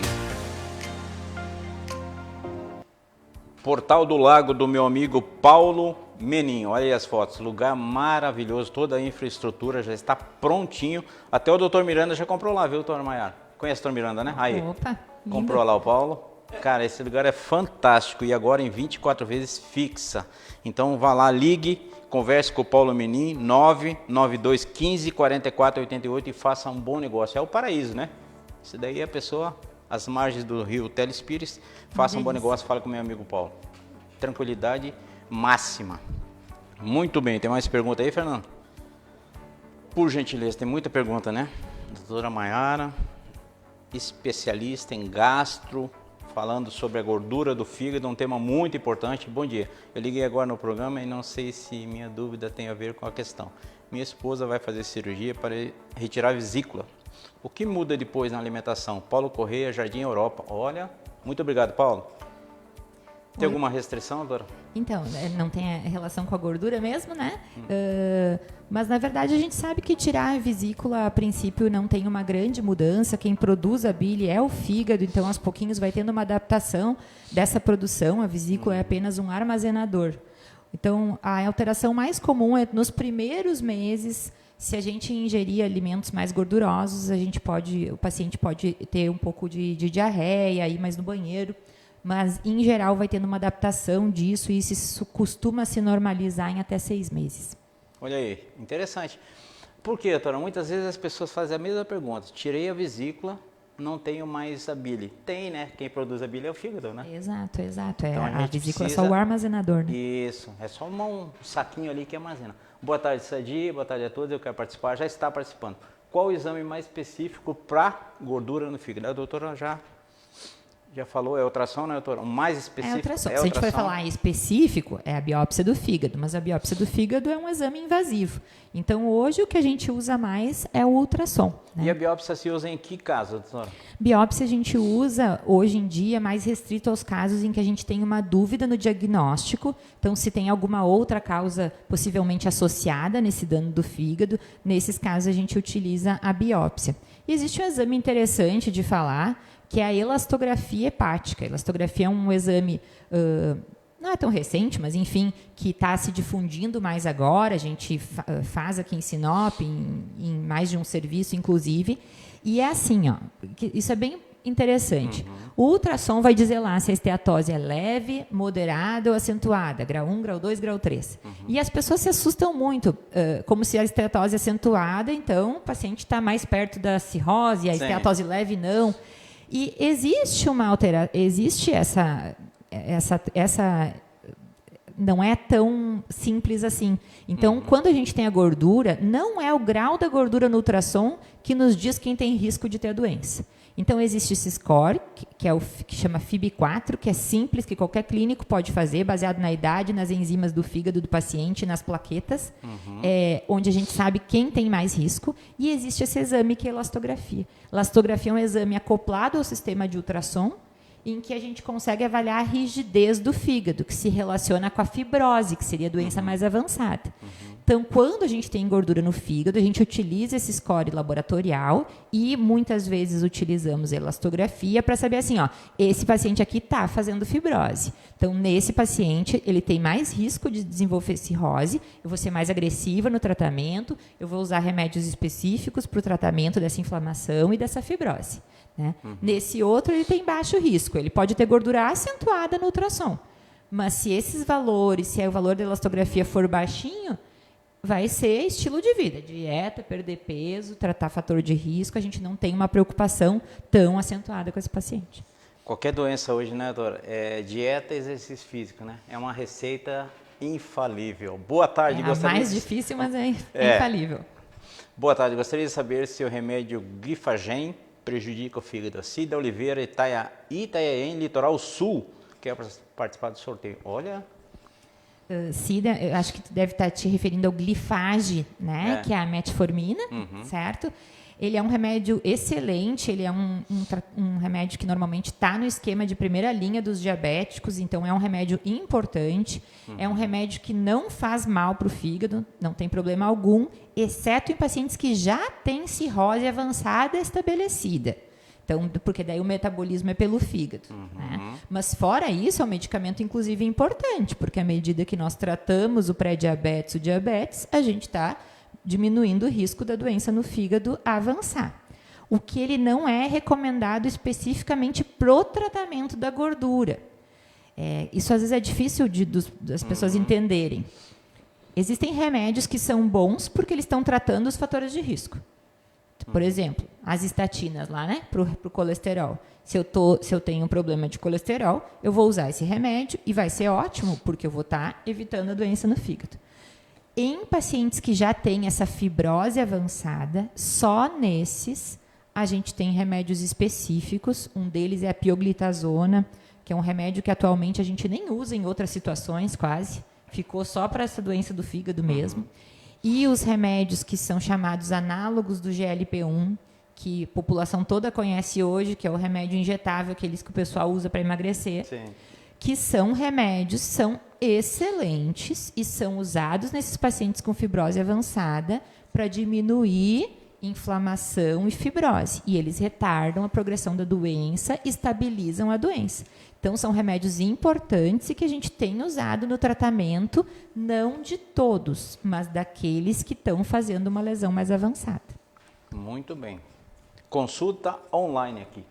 Portal do Lago do meu amigo Paulo Menin. Olha aí as fotos, lugar maravilhoso, toda a infraestrutura já está prontinho. Até o doutor Miranda já comprou lá, viu, doutor Maiara? Conhece o doutor Miranda, né? Aí, Opa, comprou lá o Paulo. Cara, esse lugar é fantástico e agora em 24 vezes fixa. Então vá lá, ligue, converse com o Paulo Menin, 992 15 44 88 e faça um bom negócio. É o paraíso, né? Isso daí é a pessoa, às margens do rio Teles Pires, faça um bom negócio, fala com o meu amigo Paulo. Tranquilidade máxima. Muito bem, tem mais pergunta aí, Fernando? Por gentileza, tem muita pergunta, né? Doutora Maiara, especialista em gastro, falando sobre a gordura do fígado, um tema muito importante. Bom dia, eu liguei agora no programa e não sei se minha dúvida tem a ver com a questão. Minha esposa vai fazer cirurgia para retirar a vesícula. O que muda depois na alimentação? Paulo Correia, Jardim Europa. Olha, muito obrigado, Paulo. Tem alguma restrição, doutora? Então, não tem relação com a gordura mesmo, né? Mas, na verdade, a gente sabe que tirar a vesícula, a princípio, não tem uma grande mudança. Quem produz a bile é o fígado, então, aos pouquinhos, vai tendo uma adaptação dessa produção. A vesícula é apenas um armazenador. Então, a alteração mais comum é nos primeiros meses. Se a gente ingerir alimentos mais gordurosos, o paciente pode ter um pouco de diarreia, ir mais no banheiro. Mas, em geral, vai tendo uma adaptação disso e isso costuma se normalizar em até 6 meses. Olha aí, interessante. Por quê, doutora? Muitas vezes as pessoas fazem a mesma pergunta. Tirei a vesícula, não tenho mais a bile. Tem, né? Quem produz a bile é o fígado, né? Exato. Então, a vesícula é só o armazenador, né? Isso, é só um saquinho ali que armazena. Boa tarde, Sadi, boa tarde a todos, eu quero participar, já está participando. Qual o exame mais específico para gordura no fígado? A doutora já falou, é ultrassom, né, doutora? O mais específico é ultrassom. Se a gente for falar em específico, é a biópsia do fígado, mas a biópsia do fígado é um exame invasivo. Então, hoje, o que a gente usa mais é o ultrassom. Né? E a biópsia se usa em que caso, doutora? Biópsia a gente usa, hoje em dia, mais restrito aos casos em que a gente tem uma dúvida no diagnóstico. Então, se tem alguma outra causa possivelmente associada nesse dano do fígado, nesses casos a gente utiliza a biópsia. E existe um exame interessante de falar, que é a elastografia hepática. A elastografia é um exame, não é tão recente, mas enfim, que está se difundindo mais agora. A gente faz aqui em Sinop, em mais de um serviço, inclusive. E é assim, isso é bem interessante. O ultrassom vai dizer lá se a esteatose é leve, moderada ou acentuada, grau 1, grau 2, grau 3. E as pessoas se assustam muito, como se a esteatose é acentuada, então o paciente está mais perto da cirrose, a esteatose leve não. E existe essa não é tão simples assim. Então, quando a gente tem a gordura, não é o grau da gordura no ultrassom que nos diz quem tem risco de ter a doença. Então, existe esse score, que é o que chama FIB4, que é simples, que qualquer clínico pode fazer, baseado na idade, nas enzimas do fígado do paciente, nas plaquetas, onde a gente sabe quem tem mais risco. E existe esse exame, que é a elastografia. Elastografia é um exame acoplado ao sistema de ultrassom, em que a gente consegue avaliar a rigidez do fígado, que se relaciona com a fibrose, que seria a doença mais avançada. Então, quando a gente tem gordura no fígado, a gente utiliza esse score laboratorial e muitas vezes utilizamos elastografia para saber assim, ó, esse paciente aqui está fazendo fibrose. Então, nesse paciente, ele tem mais risco de desenvolver cirrose, eu vou ser mais agressiva no tratamento, eu vou usar remédios específicos para o tratamento dessa inflamação e dessa fibrose. Né? Nesse outro, ele tem baixo risco, ele pode ter gordura acentuada no ultrassom. Mas se esses valores, se o valor da elastografia for baixinho, vai ser estilo de vida, dieta, perder peso, tratar fator de risco, a gente não tem uma preocupação tão acentuada com esse paciente. Qualquer doença hoje, né, doutora? É dieta e exercício físico, né? É uma receita infalível. Boa tarde, gostaria... É mais difícil, mas é infalível. Boa tarde, gostaria de saber se o remédio Glifagen prejudica o fígado. Cida Oliveira, Itanhaém, Litoral Sul, quer participar do sorteio. Olha... Cida, eu acho que tu deve estar te referindo ao Glifage, né? Que é a metformina, certo? Ele é um remédio excelente, ele é um remédio que normalmente está no esquema de primeira linha dos diabéticos, então é um remédio importante, é um remédio que não faz mal para o fígado, não tem problema algum, exceto em pacientes que já têm cirrose avançada estabelecida. Então, porque daí o metabolismo é pelo fígado. Né? Mas fora isso, é um medicamento, inclusive, importante, porque à medida que nós tratamos o pré-diabetes, o diabetes, a gente está diminuindo o risco da doença no fígado avançar. O que ele não é recomendado especificamente para o tratamento da gordura. Isso, às vezes, é difícil das pessoas entenderem. Existem remédios que são bons porque eles estão tratando os fatores de risco. Por exemplo, as estatinas lá, né, para o colesterol. Se eu tenho um problema de colesterol, eu vou usar esse remédio e vai ser ótimo, porque eu vou estar evitando a doença no fígado. Em pacientes que já têm essa fibrose avançada, só nesses a gente tem remédios específicos. Um deles é a pioglitazona, que é um remédio que atualmente a gente nem usa em outras situações quase. Ficou só para essa doença do fígado mesmo. E os remédios que são chamados análogos do GLP-1, que a população toda conhece hoje, que é o remédio injetável, aqueles que o pessoal usa para emagrecer, que são remédios, são excelentes e são usados nesses pacientes com fibrose avançada para diminuir inflamação e fibrose. E eles retardam a progressão da doença, estabilizam a doença. Então, são remédios importantes e que a gente tem usado no tratamento, não de todos, mas daqueles que estão fazendo uma lesão mais avançada. Muito bem. Consulta online aqui.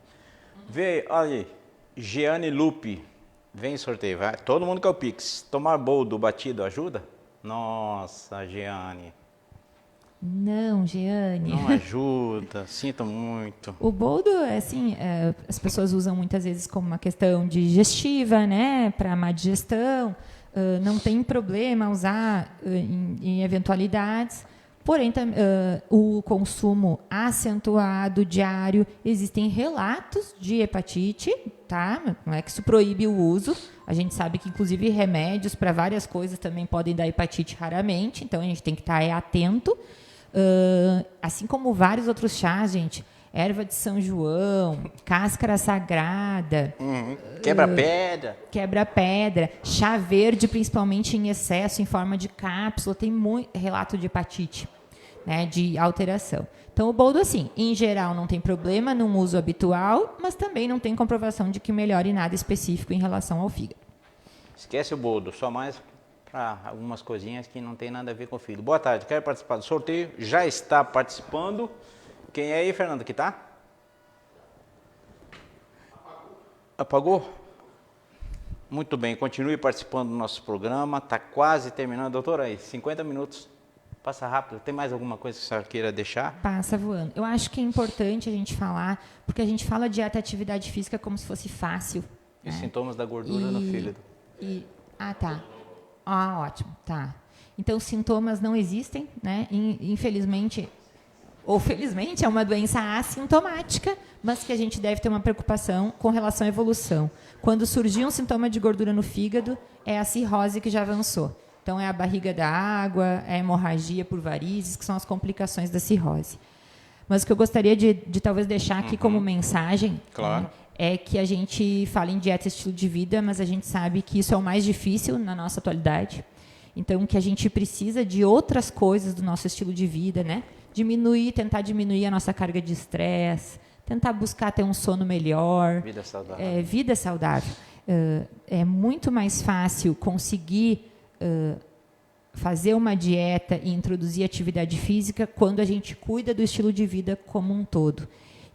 Vê, olha aí, Giane Lupe, vem sorteio, vai. Todo mundo quer o Pix. Tomar boldo batido ajuda? Nossa, Giane. Não, Giane. Não ajuda, sinto muito. O boldo, assim, as pessoas usam muitas vezes como uma questão digestiva, né, para má digestão. Não tem problema usar em eventualidades. Porém, o consumo acentuado, diário, existem relatos de hepatite, tá? Não é que isso proíbe o uso. A gente sabe que, inclusive, remédios para várias coisas também podem dar hepatite raramente, então a gente tem que estar atento. Assim como vários outros chás, gente, erva de São João, cáscara sagrada, quebra-pedra, chá verde, principalmente em excesso, em forma de cápsula, tem muito relato de hepatite, né, de alteração. Então, o boldo, assim, em geral, não tem problema no uso habitual, mas também não tem comprovação de que melhore nada específico em relação ao fígado. Esquece o boldo, só mais para algumas coisinhas que não tem nada a ver com o fígado. Boa tarde, quero participar do sorteio. Já está participando. Quem é aí, Fernando, que tá? Apagou? Muito bem, continue participando do nosso programa. Está quase terminando. Doutora, aí, 50 minutos. Passa rápido. Tem mais alguma coisa que a senhora queira deixar? Passa voando. Eu acho que é importante a gente falar, porque a gente fala de atividade física como se fosse fácil. E sintomas da gordura no fígado. Tá. Ah, ótimo, tá. Então, sintomas não existem, né? Infelizmente, ou felizmente, é uma doença assintomática, mas que a gente deve ter uma preocupação com relação à evolução. Quando surgir um sintoma de gordura no fígado, é a cirrose que já avançou. Então, é a barriga da água, é a hemorragia por varizes, que são as complicações da cirrose. Mas o que eu gostaria de talvez deixar aqui como mensagem, claro, né, é que a gente fala em dieta e estilo de vida, mas a gente sabe que isso é o mais difícil na nossa atualidade. Então, que a gente precisa de outras coisas do nosso estilo de vida, né? Tentar diminuir a nossa carga de estresse, tentar buscar ter um sono melhor. Vida saudável. Vida saudável. É muito mais fácil conseguir fazer uma dieta e introduzir atividade física quando a gente cuida do estilo de vida como um todo.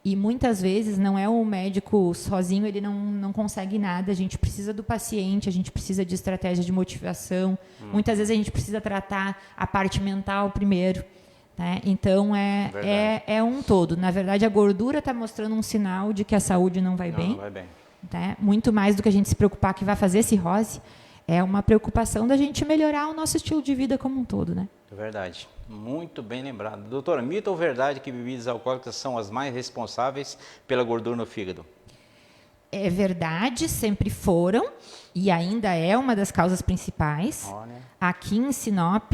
E muitas vezes não é o médico sozinho, ele não consegue nada, a gente precisa do paciente, a gente precisa de estratégia de motivação, muitas vezes a gente precisa tratar a parte mental primeiro. Né? Então, é um todo. Na verdade, a gordura está mostrando um sinal de que a saúde não vai bem. Não vai bem. Né? Muito mais do que a gente se preocupar que vai fazer cirrose, é uma preocupação da gente melhorar o nosso estilo de vida como um todo. Né? É verdade. Muito bem lembrado. Doutora, mito ou verdade que bebidas alcoólicas são as mais responsáveis pela gordura no fígado? É verdade, sempre foram e ainda é uma das causas principais. Olha. Aqui em Sinop,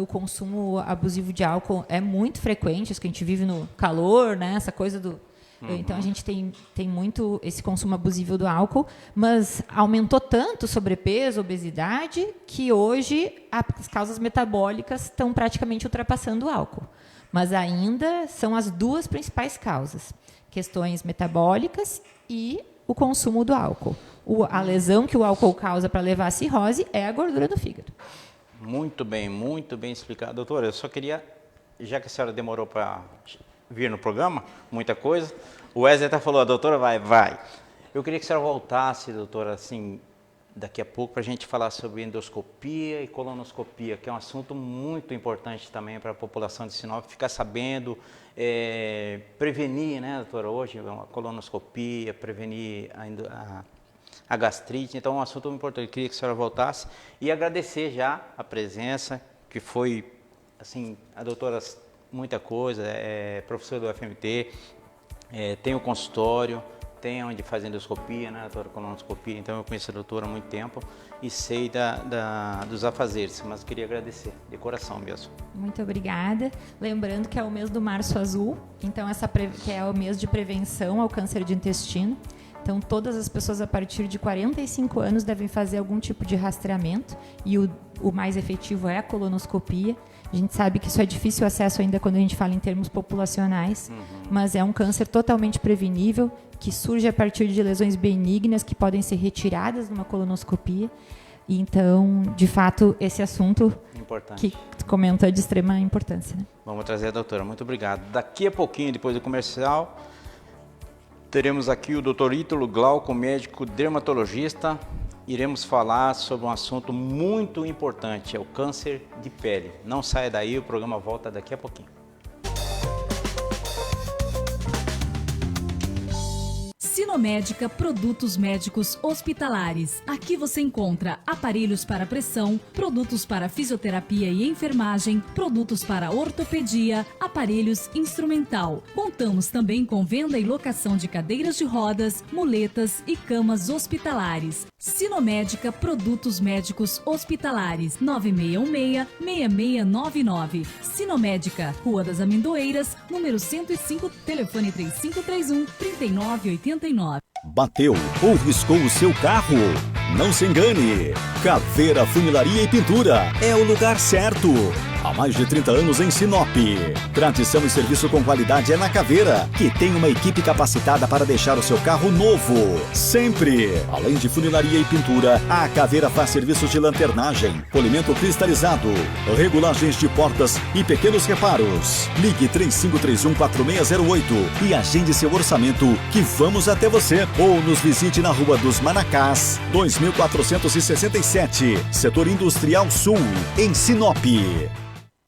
o consumo abusivo de álcool é muito frequente, isso que a gente vive no calor, né? Essa coisa do... Então, a gente tem muito esse consumo abusivo do álcool, mas aumentou tanto o sobrepeso, obesidade, que hoje as causas metabólicas estão praticamente ultrapassando o álcool. Mas ainda são as duas principais causas, questões metabólicas e o consumo do álcool. A lesão que o álcool causa para levar a cirrose é a gordura do fígado. muito bem explicado. Doutora, eu só queria, já que a senhora demorou para vir no programa, muita coisa, o Wesley até falou, a doutora vai. Eu queria que a senhora voltasse, doutora, assim, daqui a pouco, para a gente falar sobre endoscopia e colonoscopia, que é um assunto muito importante também para a população de Sinop, ficar sabendo, prevenir, né, doutora, hoje, uma colonoscopia, prevenir a gastrite, então é um assunto muito importante. Eu queria que a senhora voltasse e agradecer já a presença, que foi, assim, a doutora, muita coisa, é professora do FMT, tem o consultório, tem onde faz endoscopia, né, doutora, colonoscopia, então eu conheço a doutora há muito tempo e sei dos afazeres, mas queria agradecer, de coração mesmo. Muito obrigada. Lembrando que é o mês do Março Azul, então que é o mês de prevenção ao câncer de intestino. Então, todas as pessoas a partir de 45 anos devem fazer algum tipo de rastreamento e o mais efetivo é a colonoscopia. A gente sabe que isso é difícil acesso ainda quando a gente fala em termos populacionais, mas é um câncer totalmente prevenível, que surge a partir de lesões benignas que podem ser retiradas numa colonoscopia. Então, de fato, esse assunto que tu comentou é de extrema importância. Né? Vamos trazer a doutora. Muito obrigado. Daqui a pouquinho, depois do comercial, teremos aqui o Dr. Ítalo Glauco, médico dermatologista. Iremos falar sobre um assunto muito importante, é o câncer de pele. Não saia daí, o programa volta daqui a pouquinho. Sinomédica Produtos Médicos Hospitalares. Aqui você encontra aparelhos para pressão, produtos para fisioterapia e enfermagem, produtos para ortopedia, aparelhos instrumental. Contamos também com venda e locação de cadeiras de rodas, muletas e camas hospitalares. Sinomédica Produtos Médicos Hospitalares, 9616-6699. Sinomédica, Rua das Amendoeiras, número 105, telefone 3531-3989. Bateu ou riscou o seu carro? Não se engane! Caveira Funilaria e Pintura é o lugar certo. Há mais de 30 anos em Sinop. Tradição e serviço com qualidade é na Caveira, que tem uma equipe capacitada para deixar o seu carro novo. Sempre! Além de funilaria e pintura, a Caveira faz serviços de lanternagem, polimento cristalizado, regulagens de portas e pequenos reparos. Ligue 3531-4608 e agende seu orçamento que vamos até você. Ou nos visite na Rua dos Manacás, 2467, Setor Industrial Sul, em Sinop.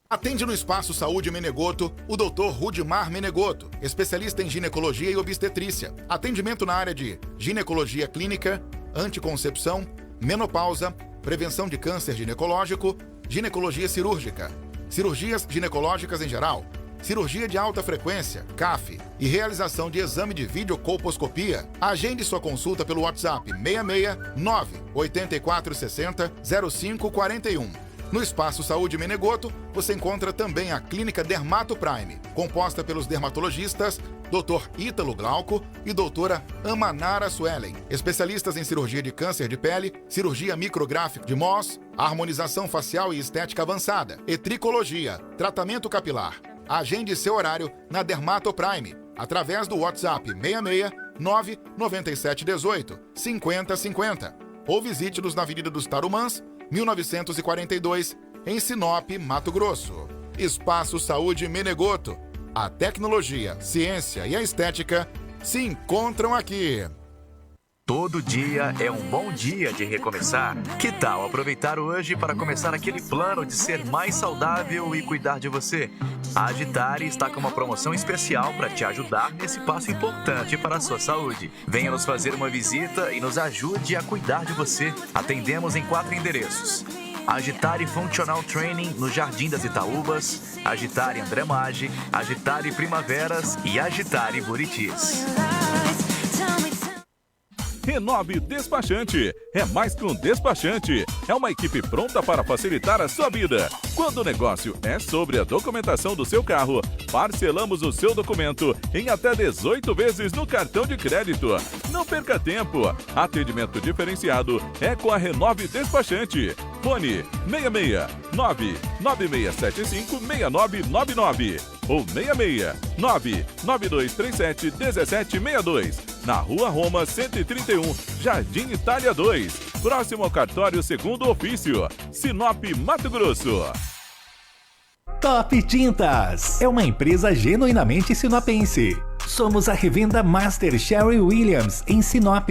Atende no Espaço Saúde Menegoto o Dr. Rudimar Menegoto, especialista em ginecologia e obstetrícia. Atendimento na área de ginecologia clínica, anticoncepção, menopausa, prevenção de câncer ginecológico, ginecologia cirúrgica, cirurgias ginecológicas em geral, cirurgia de alta frequência, CAF, e realização de exame de videocolposcopia. Agende sua consulta pelo WhatsApp 669 8460 0541. No Espaço Saúde Menegoto, você encontra também a Clínica Dermato Prime, composta pelos dermatologistas Dr. Ítalo Glauco e doutora Amanara Suelen, especialistas em cirurgia de câncer de pele, cirurgia micrográfica de Mohs, harmonização facial e estética avançada, tricologia, tratamento capilar. Agende seu horário na Dermato Prime, através do WhatsApp 669 9718 5050, ou visite-nos na Avenida dos Tarumãs, 1942, em Sinop, Mato Grosso. Espaço Saúde Menegoto. A tecnologia, ciência e a estética se encontram aqui. Todo dia é um bom dia de recomeçar. Que tal aproveitar hoje para começar aquele plano de ser mais saudável e cuidar de você? A Agitari está com uma promoção especial para te ajudar nesse passo importante para a sua saúde. Venha nos fazer uma visita e nos ajude a cuidar de você. Atendemos em 4 endereços: Agitari Functional Training no Jardim das Itaúbas, Agitari André Maggi, Agitari Primaveras e Agitari Buritis. Renove Despachante. É mais que um despachante. É uma equipe pronta para facilitar a sua vida. Quando o negócio é sobre a documentação do seu carro, parcelamos o seu documento em até 18 vezes no cartão de crédito. Não perca tempo. Atendimento difere92é com a Renove Despachante. Fone 669 9675 6999 ou 669 9237 1762. Na Rua Roma 131, Jardim Itália 2, próximo ao cartório Segundo Ofício, Sinop, Mato Grosso. Top Tintas é uma empresa genuinamente sinopense. Somos a revenda Master Sherwin-Williams em Sinop,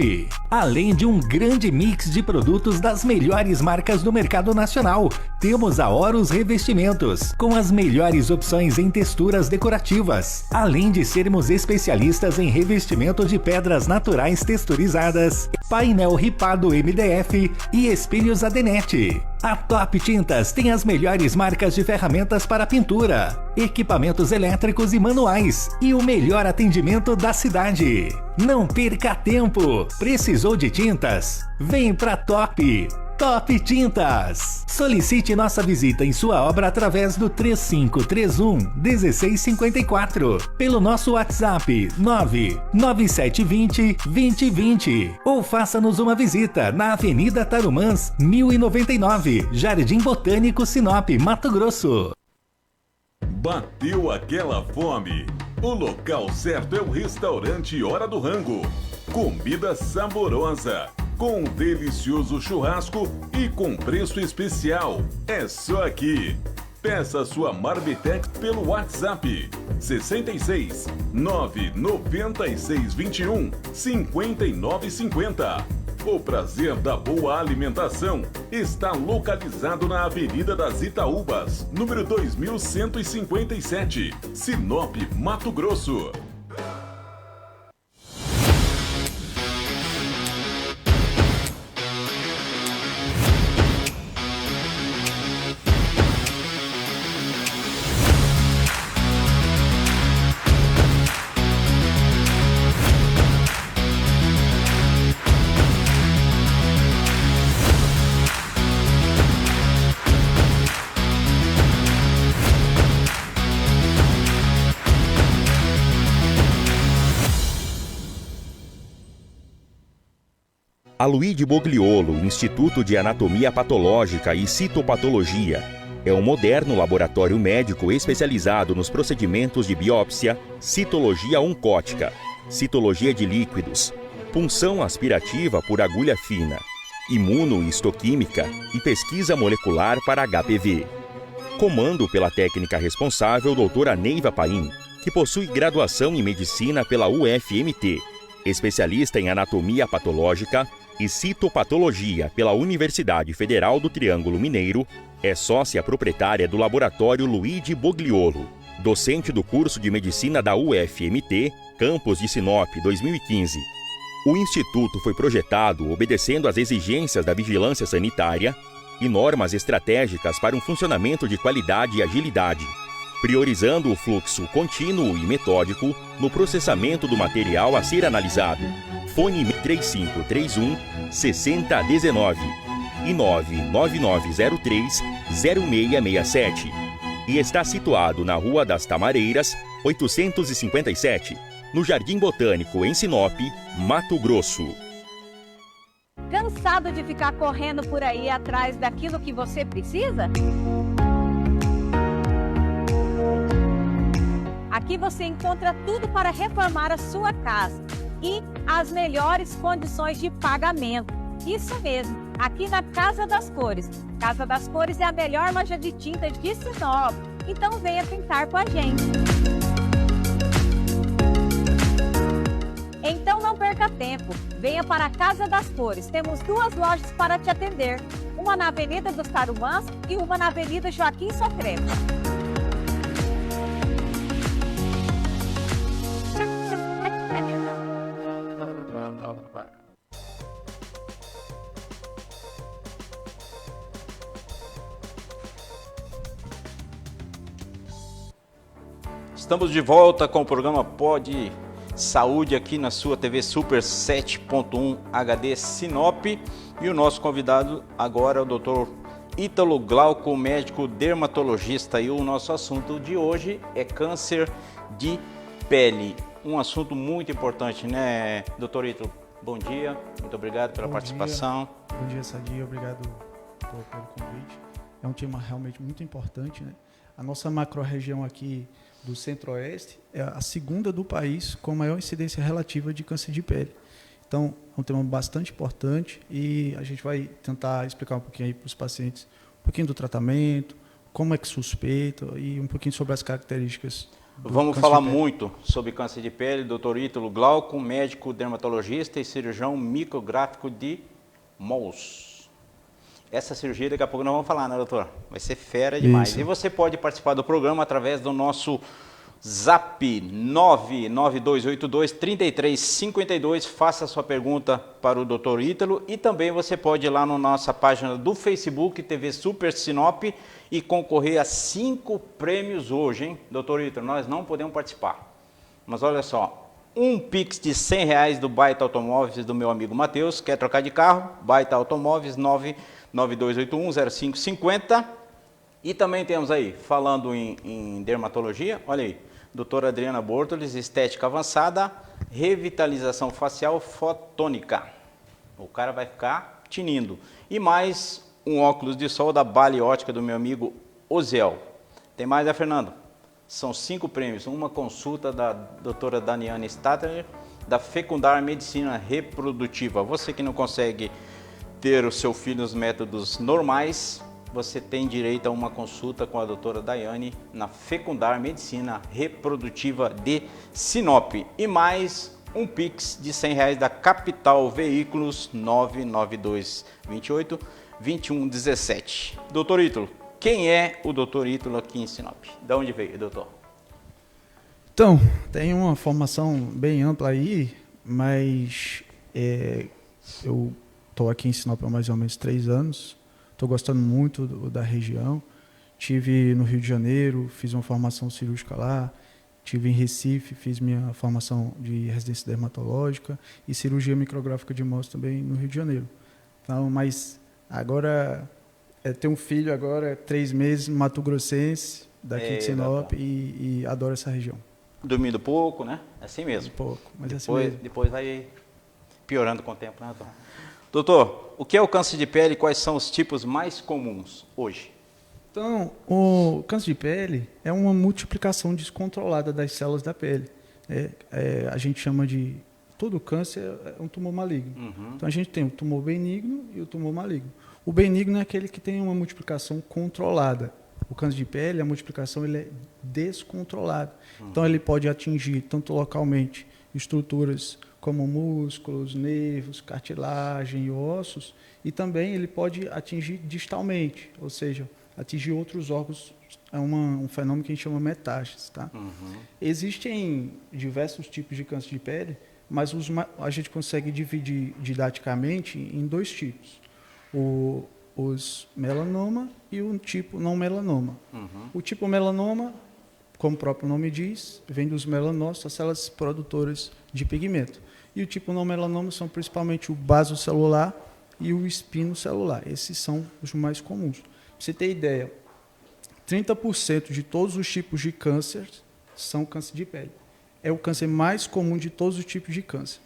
além de um grande mix de produtos das melhores marcas do mercado nacional. Temos a Horus Revestimentos, com as melhores opções em texturas decorativas, além de sermos especialistas em revestimento de pedras naturais texturizadas, painel ripado MDF e espelhos Adenete. A Top Tintas tem as melhores marcas de ferramentas para pintura, equipamentos elétricos e manuais e o melhor atendimento da cidade. Não perca tempo! Precisou de tintas? Vem pra Top! Top Tintas! Solicite nossa visita em sua obra através do 3531-1654, pelo nosso WhatsApp 99720-2020 ou faça-nos uma visita na Avenida Tarumãs 1099, Jardim Botânico, Sinop, Mato Grosso. Bateu aquela fome? O local certo é o restaurante Hora do Rango. Comida saborosa, com um delicioso churrasco e com preço especial. É só aqui. Peça sua Marmitex pelo WhatsApp 66 996 21 5950. O prazer da boa alimentação está localizado na Avenida das Itaúbas, número 2157, Sinop, Mato Grosso. A Luigi Bogliolo, Instituto de Anatomia Patológica e Citopatologia, é um moderno laboratório médico especializado nos procedimentos de biópsia, citologia oncótica, citologia de líquidos, punção aspirativa por agulha fina, imunohistoquímica e pesquisa molecular para HPV. Comando pela técnica responsável doutora Neiva Paim, que possui graduação em medicina pela UFMT, especialista em anatomia patológica e citopatologia pela Universidade Federal do Triângulo Mineiro, é sócia proprietária do Laboratório Luigi Bogliolo, docente do curso de medicina da UFMT, campus de Sinop 2015. O Instituto foi projetado obedecendo às exigências da vigilância sanitária e normas estratégicas para um funcionamento de qualidade e agilidade, priorizando o fluxo contínuo e metódico no processamento do material a ser analisado. Fone 3531 6019 e 99903 0667. E está situado na Rua das Tamareiras, 857, no Jardim Botânico, em Sinop, Mato Grosso. Cansado de ficar correndo por aí atrás daquilo que você precisa? Aqui você encontra tudo para reformar a sua casa e as melhores condições de pagamento. Isso mesmo, aqui na Casa das Cores. Casa das Cores é a melhor loja de tinta de Sinop. Então venha pintar com a gente. Então não perca tempo, venha para a Casa das Cores. Temos 2 lojas para te atender, uma na Avenida dos Tarumãs e uma na Avenida Joaquim Sofré. Estamos de volta com o programa Pod Saúde aqui na sua TV Super 7.1 HD Sinop. E o nosso convidado agora é o Dr. Ítalo Glauco, médico dermatologista. E o nosso assunto de hoje é câncer de pele. Um assunto muito importante, né, doutor Ítalo? Bom dia, muito obrigado pela participação. Bom dia, Sadia, obrigado pelo convite. É um tema realmente muito importante, né? A nossa macro-região aqui do Centro-Oeste é a segunda do país com maior incidência relativa de câncer de pele. Então, é um tema bastante importante e a gente vai tentar explicar um pouquinho aí para os pacientes, um pouquinho do tratamento, como é que suspeita e um pouquinho sobre as características. Vamos falar muito sobre câncer de pele, doutor Ítalo Glauco, médico dermatologista e cirurgião micrográfico de MOLS. Essa cirurgia daqui a pouco nós vamos falar, né, doutor? Vai ser fera demais. Isso. E você pode participar do programa através do nosso Zap 99282-3352. Faça a sua pergunta para o doutor Ítalo. E também você pode ir lá na nossa página do Facebook, TV Super Sinop, e concorrer a 5 prêmios hoje, hein? Doutor Ítalo, nós não podemos participar. Mas olha só, um Pix de R$100 do Baita Automóveis do meu amigo Matheus. Quer trocar de carro? Baita Automóveis 992810550. E também temos aí, falando em dermatologia, olha aí, doutora Adriana Bortolis, estética avançada, revitalização facial fotônica. O cara vai ficar tinindo. E mais um óculos de sol da Bali Ótica do meu amigo Oziel. Tem mais, né, Fernando? São 5 prêmios. Uma consulta da doutora Daniane Stadler, da Fecundar Medicina Reprodutiva. Você que não consegue ter o seu filho nos métodos normais, você tem direito a uma consulta com a doutora Daiane na Fecundar Medicina Reprodutiva de Sinop. E mais um Pix de R$100 da Capital Veículos 99228-2117. Doutor Ítalo, quem é o doutor Ítalo aqui em Sinop? De onde veio, doutor? Então, tem uma formação bem ampla aí, mas eu estou aqui em Sinop há mais ou menos 3 anos. Estou gostando muito da região. Tive no Rio de Janeiro, fiz uma formação cirúrgica lá. Tive em Recife, fiz minha formação de residência dermatológica e cirurgia micrográfica de MOLS também no Rio de Janeiro. Então, mas agora tenho um filho agora, 3 meses, mato-grossense, daqui de Sinop, e adoro essa região. Dormindo pouco, né? Assim mesmo. Pouco, mas depois, assim mesmo. Depois vai piorando com o tempo, né, doutor? Doutor, o que é o câncer de pele e quais são os tipos mais comuns hoje? Então, o câncer de pele é uma multiplicação descontrolada das células da pele. A gente chama de... Todo câncer é um tumor maligno. Uhum. Então, a gente tem o tumor benigno e o tumor maligno. O benigno é aquele que tem uma multiplicação controlada. O câncer de pele, a multiplicação ele é descontrolada. Uhum. Então, ele pode atingir, tanto localmente, estruturas como músculos, nervos, cartilagem e ossos, e também ele pode atingir distalmente, ou seja, atingir outros órgãos. É um fenômeno que a gente chama metástase. Tá? Uhum. Existem diversos tipos de câncer de pele, mas a gente consegue dividir didaticamente em 2 tipos. Os melanoma e o tipo não melanoma. O tipo melanoma, como o próprio nome diz, vem dos melanócitos, as células produtoras de pigmento. E o tipo não melanoma são principalmente o basocelular e o espinocelular. Esses são os mais comuns. Pra você ter ideia, 30% de todos os tipos de câncer são câncer de pele. É o câncer mais comum de todos os tipos de câncer.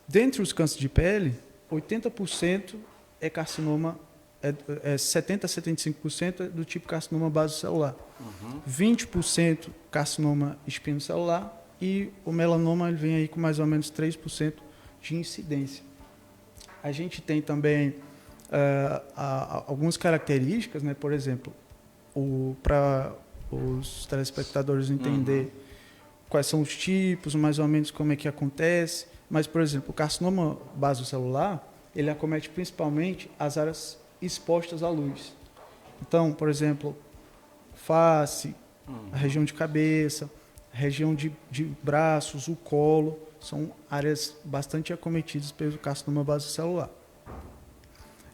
Dentre os cânceres de pele, 80% é carcinoma, 70% a 75% é do tipo carcinoma basocelular. 20% carcinoma espinocelular e o melanoma ele vem aí com mais ou menos 3% de incidência. A gente tem também algumas características, né? Por exemplo, para os telespectadores entender quais são os tipos, mais ou menos como é que acontece. Mas, por exemplo, o carcinoma basocelular, ele acomete principalmente as áreas expostas à luz. Então, por exemplo, face, a região de cabeça, a região de braços, o colo, são áreas bastante acometidas pelo carcinoma basocelular.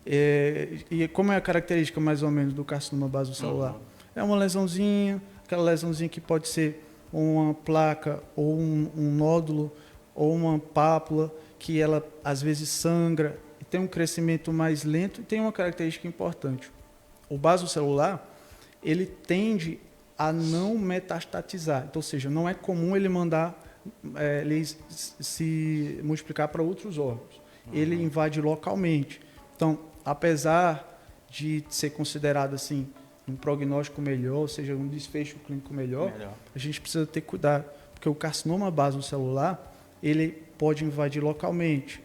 E como é a característica mais ou menos do carcinoma basocelular? É uma lesãozinha, aquela lesãozinha que pode ser uma placa ou um nódulo ou uma pápula que ela às vezes sangra e tem um crescimento mais lento e tem uma característica importante. O basocelular, ele tende a não metastatizar, então, ou seja, não é comum ele mandar ele se multiplicar para outros órgãos. Ele invade localmente. Então, apesar de ser considerado assim um prognóstico melhor, ou seja, um desfecho clínico melhor, a gente precisa ter cuidado, porque o carcinoma basocelular, ele pode invadir localmente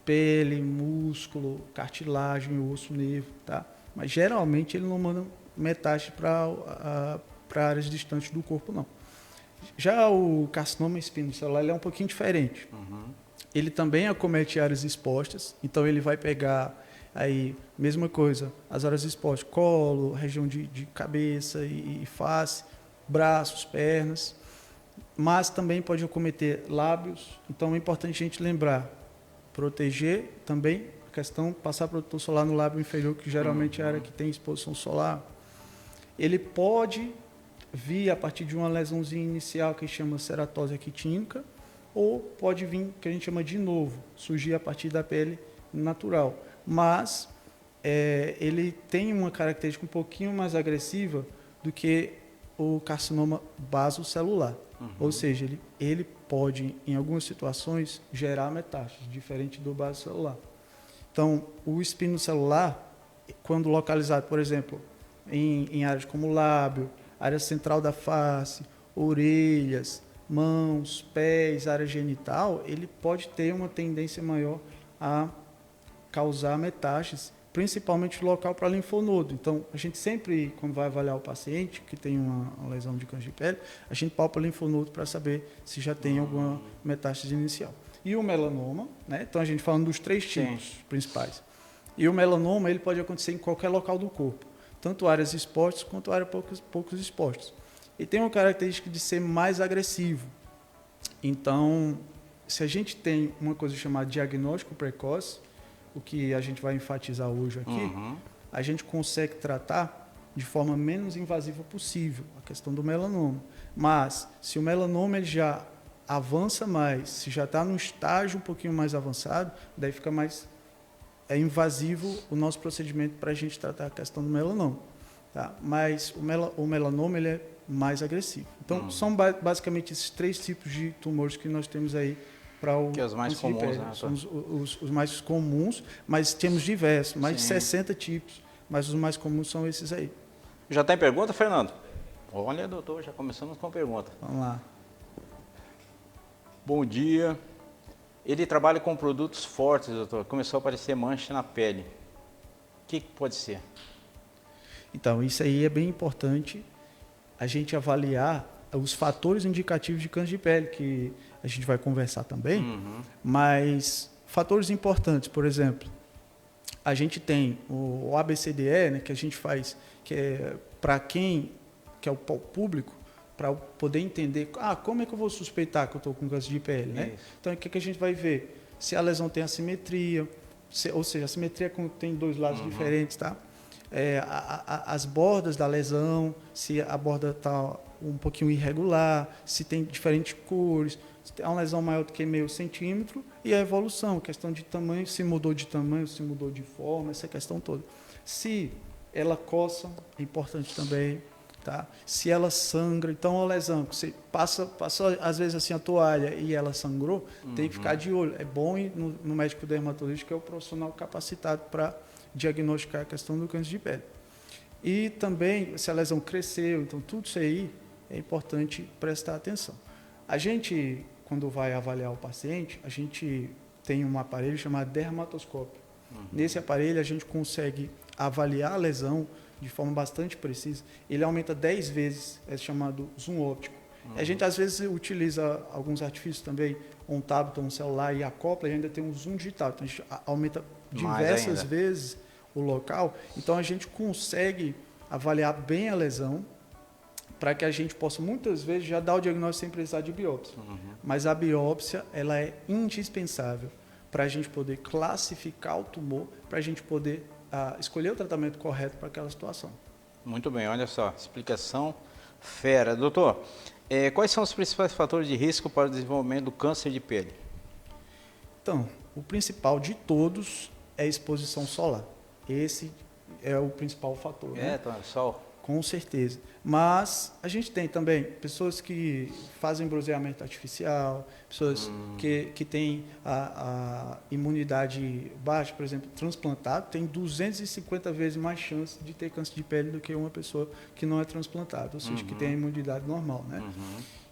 pele, músculo, cartilagem, osso, nervo, tá? Mas geralmente ele não manda metástase para áreas distantes do corpo, não. Já o carcinoma espinocelular, ele é um pouquinho diferente. Ele também acomete áreas expostas, então ele vai pegar aí, mesma coisa, as áreas expostas, colo, região de cabeça e face, braços, pernas, mas também pode acometer lábios. Então é importante a gente lembrar, proteger também a questão, passar protetor solar no lábio inferior, que geralmente é a área que tem exposição solar. Ele pode vir a partir de uma lesãozinha inicial que a gente chama ceratose actínica, ou pode vir, que a gente chama de novo, surgir a partir da pele natural. Mas ele tem uma característica um pouquinho mais agressiva do que o carcinoma basocelular. Ou seja, ele pode, em algumas situações, gerar metástase, diferente do basocelular. Então, o espinocelular, quando localizado, por exemplo, em áreas como lábio, área central da face, orelhas, mãos, pés, área genital, ele pode ter uma tendência maior a causar metástase, principalmente local para linfonodo. Então, a gente sempre, quando vai avaliar o paciente que tem uma lesão de câncer de pele, a gente palpa o linfonodo para saber se já tem alguma metástase inicial. E o melanoma, né? Então a gente falando dos 3 tipos principais. E o melanoma, ele pode acontecer em qualquer local do corpo, tanto áreas expostas quanto áreas poucos expostas. E tem uma característica de ser mais agressivo. Então, se a gente tem uma coisa chamada diagnóstico precoce, o que a gente vai enfatizar hoje aqui, a gente consegue tratar de forma menos invasiva possível a questão do melanoma. Mas, se o melanoma ele já avança mais, se já está num estágio um pouquinho mais avançado, daí fica mais invasivo o nosso procedimento para a gente tratar a questão do melanoma. Tá? Mas o melanoma ele é mais agressivo. Então, são basicamente esses 3 tipos de tumores que nós temos aí para o que é os mais comuns, né? São os mais comuns, mas temos diversos, mais de 60 tipos, mas os mais comuns são esses aí. Já tem pergunta, Fernando? Olha, doutor, já começamos com a pergunta. Vamos lá. Bom dia. Ele trabalha com produtos fortes, doutor. Começou a aparecer mancha na pele. O que pode ser? Então, isso aí é bem importante a gente avaliar os fatores indicativos de câncer de pele, que a gente vai conversar também, mas fatores importantes, por exemplo, a gente tem o ABCDE, né, que a gente faz, que é para quem, que é o público, para poder entender, como é que eu vou suspeitar que eu estou com câncer de pele, né? Então, o que a gente vai ver? Se a lesão tem assimetria, ou seja, a simetria tem dois lados diferentes, tá? As bordas da lesão, se a borda está um pouquinho irregular, se tem diferentes cores, se tem uma lesão maior do que meio centímetro, e a evolução, questão de tamanho, se mudou de tamanho, se mudou de forma, essa questão toda. Se ela coça, é importante também, tá? Se ela sangra, então a lesão, você passa às vezes assim a toalha e ela sangrou, tem que ficar de olho. É bom ir no médico dermatologista, que é o profissional capacitado para diagnosticar a questão do câncer de pele. E também, se a lesão cresceu, então tudo isso aí é importante prestar atenção. A gente, quando vai avaliar o paciente, a gente tem um aparelho chamado dermatoscópio. Nesse aparelho a gente consegue avaliar a lesão de forma bastante precisa. Ele aumenta 10 vezes, é chamado zoom óptico. A gente às vezes utiliza alguns artifícios também, um tablet, um celular, e acopla, e ainda tem um zoom digital. Então a gente aumenta diversas vezes o local. Então a gente consegue avaliar bem a lesão, para que a gente possa muitas vezes já dar o diagnóstico sem precisar de biópsia. Mas a biópsia, ela é indispensável para a gente poder classificar o tumor, para a gente poder escolher o tratamento correto para aquela situação. Muito bem, olha só, explicação fera. Doutor, quais são os principais fatores de risco para o desenvolvimento do câncer de pele? Então, o principal de todos é a exposição solar. Esse é o principal fator. Né? Sol. Com certeza. Mas a gente tem também pessoas que fazem bronzeamento artificial, pessoas que têm a imunidade baixa, por exemplo, transplantado, tem 250 vezes mais chance de ter câncer de pele do que uma pessoa que não é transplantada, ou seja, que tem a imunidade normal, né?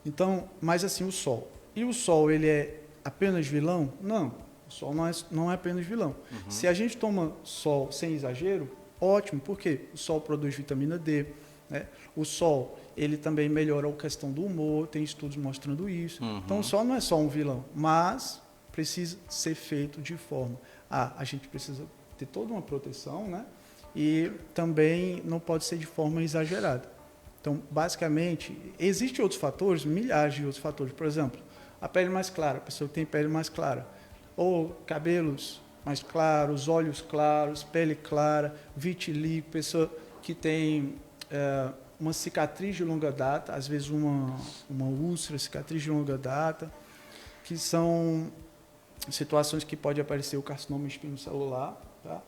Então, mas assim, o sol. E o sol, ele é apenas vilão? Não, o sol não é apenas vilão. Se a gente toma sol sem exagero, ótimo, porque o sol produz vitamina D, né? O sol, ele também melhora a questão do humor, tem estudos mostrando isso. Então, o sol não é só um vilão, mas precisa ser feito de forma... a gente precisa ter toda uma proteção, né? E também não pode ser de forma exagerada. Então, basicamente, existem outros fatores, milhares de outros fatores. Por exemplo, a pele mais clara, a pessoa que tem pele mais clara, ou cabelos mais claros, olhos claros, pele clara, vitiligo, pessoa que tem uma cicatriz de longa data, às vezes uma úlcera, cicatriz de longa data, que são situações que pode aparecer o carcinoma espinocelular, tá?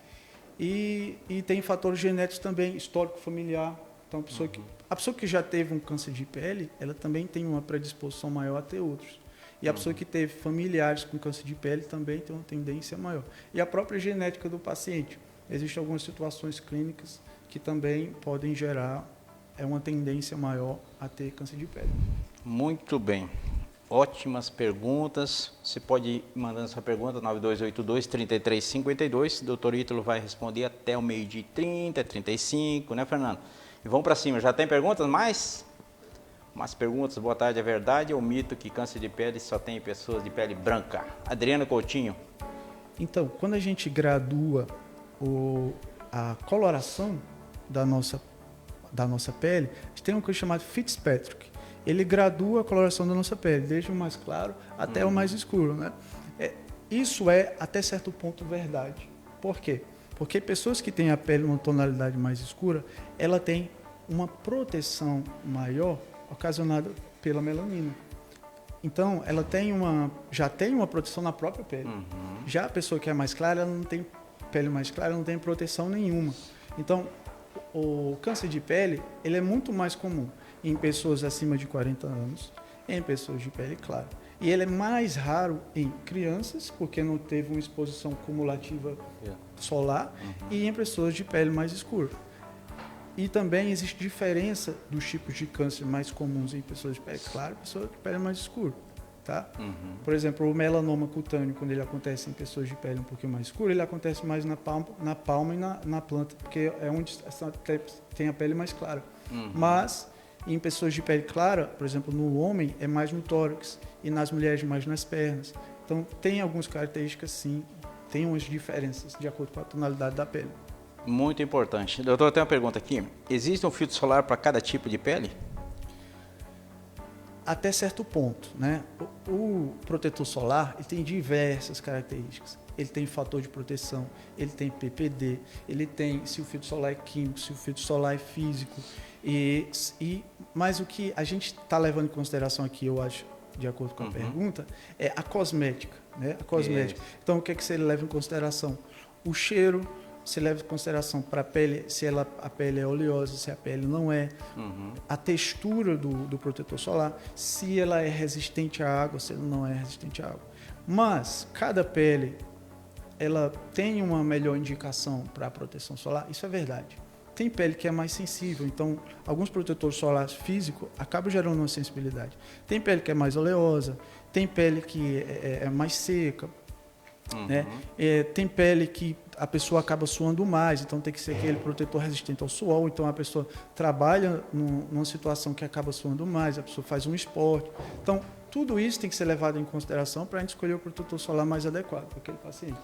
E tem fatores genéticos também, histórico familiar. Então, a pessoa que já teve um câncer de pele, ela também tem uma predisposição maior a ter outros. E a pessoa que teve familiares com câncer de pele também tem uma tendência maior. E a própria genética do paciente. Existem algumas situações clínicas que também podem gerar uma tendência maior a ter câncer de pele. Muito bem. Ótimas perguntas. Você pode ir mandando sua pergunta, 9282-3352. O doutor Ítalo vai responder até o meio-dia 30, 35, né, Fernando? E vamos para cima. Já tem perguntas? Mais perguntas. Boa tarde. É verdade ou mito que câncer de pele só tem pessoas de pele branca? Adriana Coutinho. Então, quando a gente gradua a coloração da nossa pele, a gente tem uma coisa chamada Fitzpatrick. Ele gradua a coloração da nossa pele, desde o mais claro até o mais escuro, né? Isso é, até certo ponto, verdade. Por quê? Porque pessoas que têm a pele uma tonalidade mais escura, ela tem uma proteção maior ocasionada pela melanina. Então, ela já tem uma proteção na própria pele. Já a pessoa que é mais clara, ela não tem pele mais clara, ela não tem proteção nenhuma. Então, o câncer de pele, ele é muito mais comum em pessoas acima de 40 anos, em pessoas de pele clara. E ele é mais raro em crianças, porque não teve uma exposição cumulativa solar, e em pessoas de pele mais escura. E também existe diferença dos tipos de câncer mais comuns em pessoas de pele clara e pessoas de pele mais escura, tá? Por exemplo, o melanoma cutâneo, quando ele acontece em pessoas de pele um pouquinho mais escura, ele acontece mais na palma e na planta, porque é onde tem a pele mais clara. Mas em pessoas de pele clara, por exemplo, no homem é mais no tórax e nas mulheres mais nas pernas. Então tem algumas características sim, tem umas diferenças de acordo com a tonalidade da pele. Muito importante. Doutor, eu tenho uma pergunta aqui. Existe um filtro solar para cada tipo de pele? até certo ponto, né? O protetor solar ele tem diversas características. Ele tem fator de proteção, ele tem PPD, ele tem se o filtro solar é químico, se o filtro solar é físico. Mas o que a gente está levando em consideração aqui, eu acho, de acordo com a pergunta, é a cosmética, né? A cosmética. Então, o que é que você leva em consideração? O cheiro, você leva em consideração para a pele, se a pele é oleosa, se a pele não é. A textura do protetor solar, se ela é resistente à água, se ela não é resistente à água. Mas cada pele, ela tem uma melhor indicação para a proteção solar, isso é verdade. Tem pele que é mais sensível, então alguns protetores solares físicos acabam gerando uma sensibilidade. Tem pele que é mais oleosa, tem pele que é mais seca, né? Tem pele que a pessoa acaba suando mais, então tem que ser aquele protetor resistente ao suor, então a pessoa trabalha numa situação que acaba suando mais, a pessoa faz um esporte. Então, tudo isso tem que ser levado em consideração para a gente escolher o protetor solar mais adequado para aquele paciente.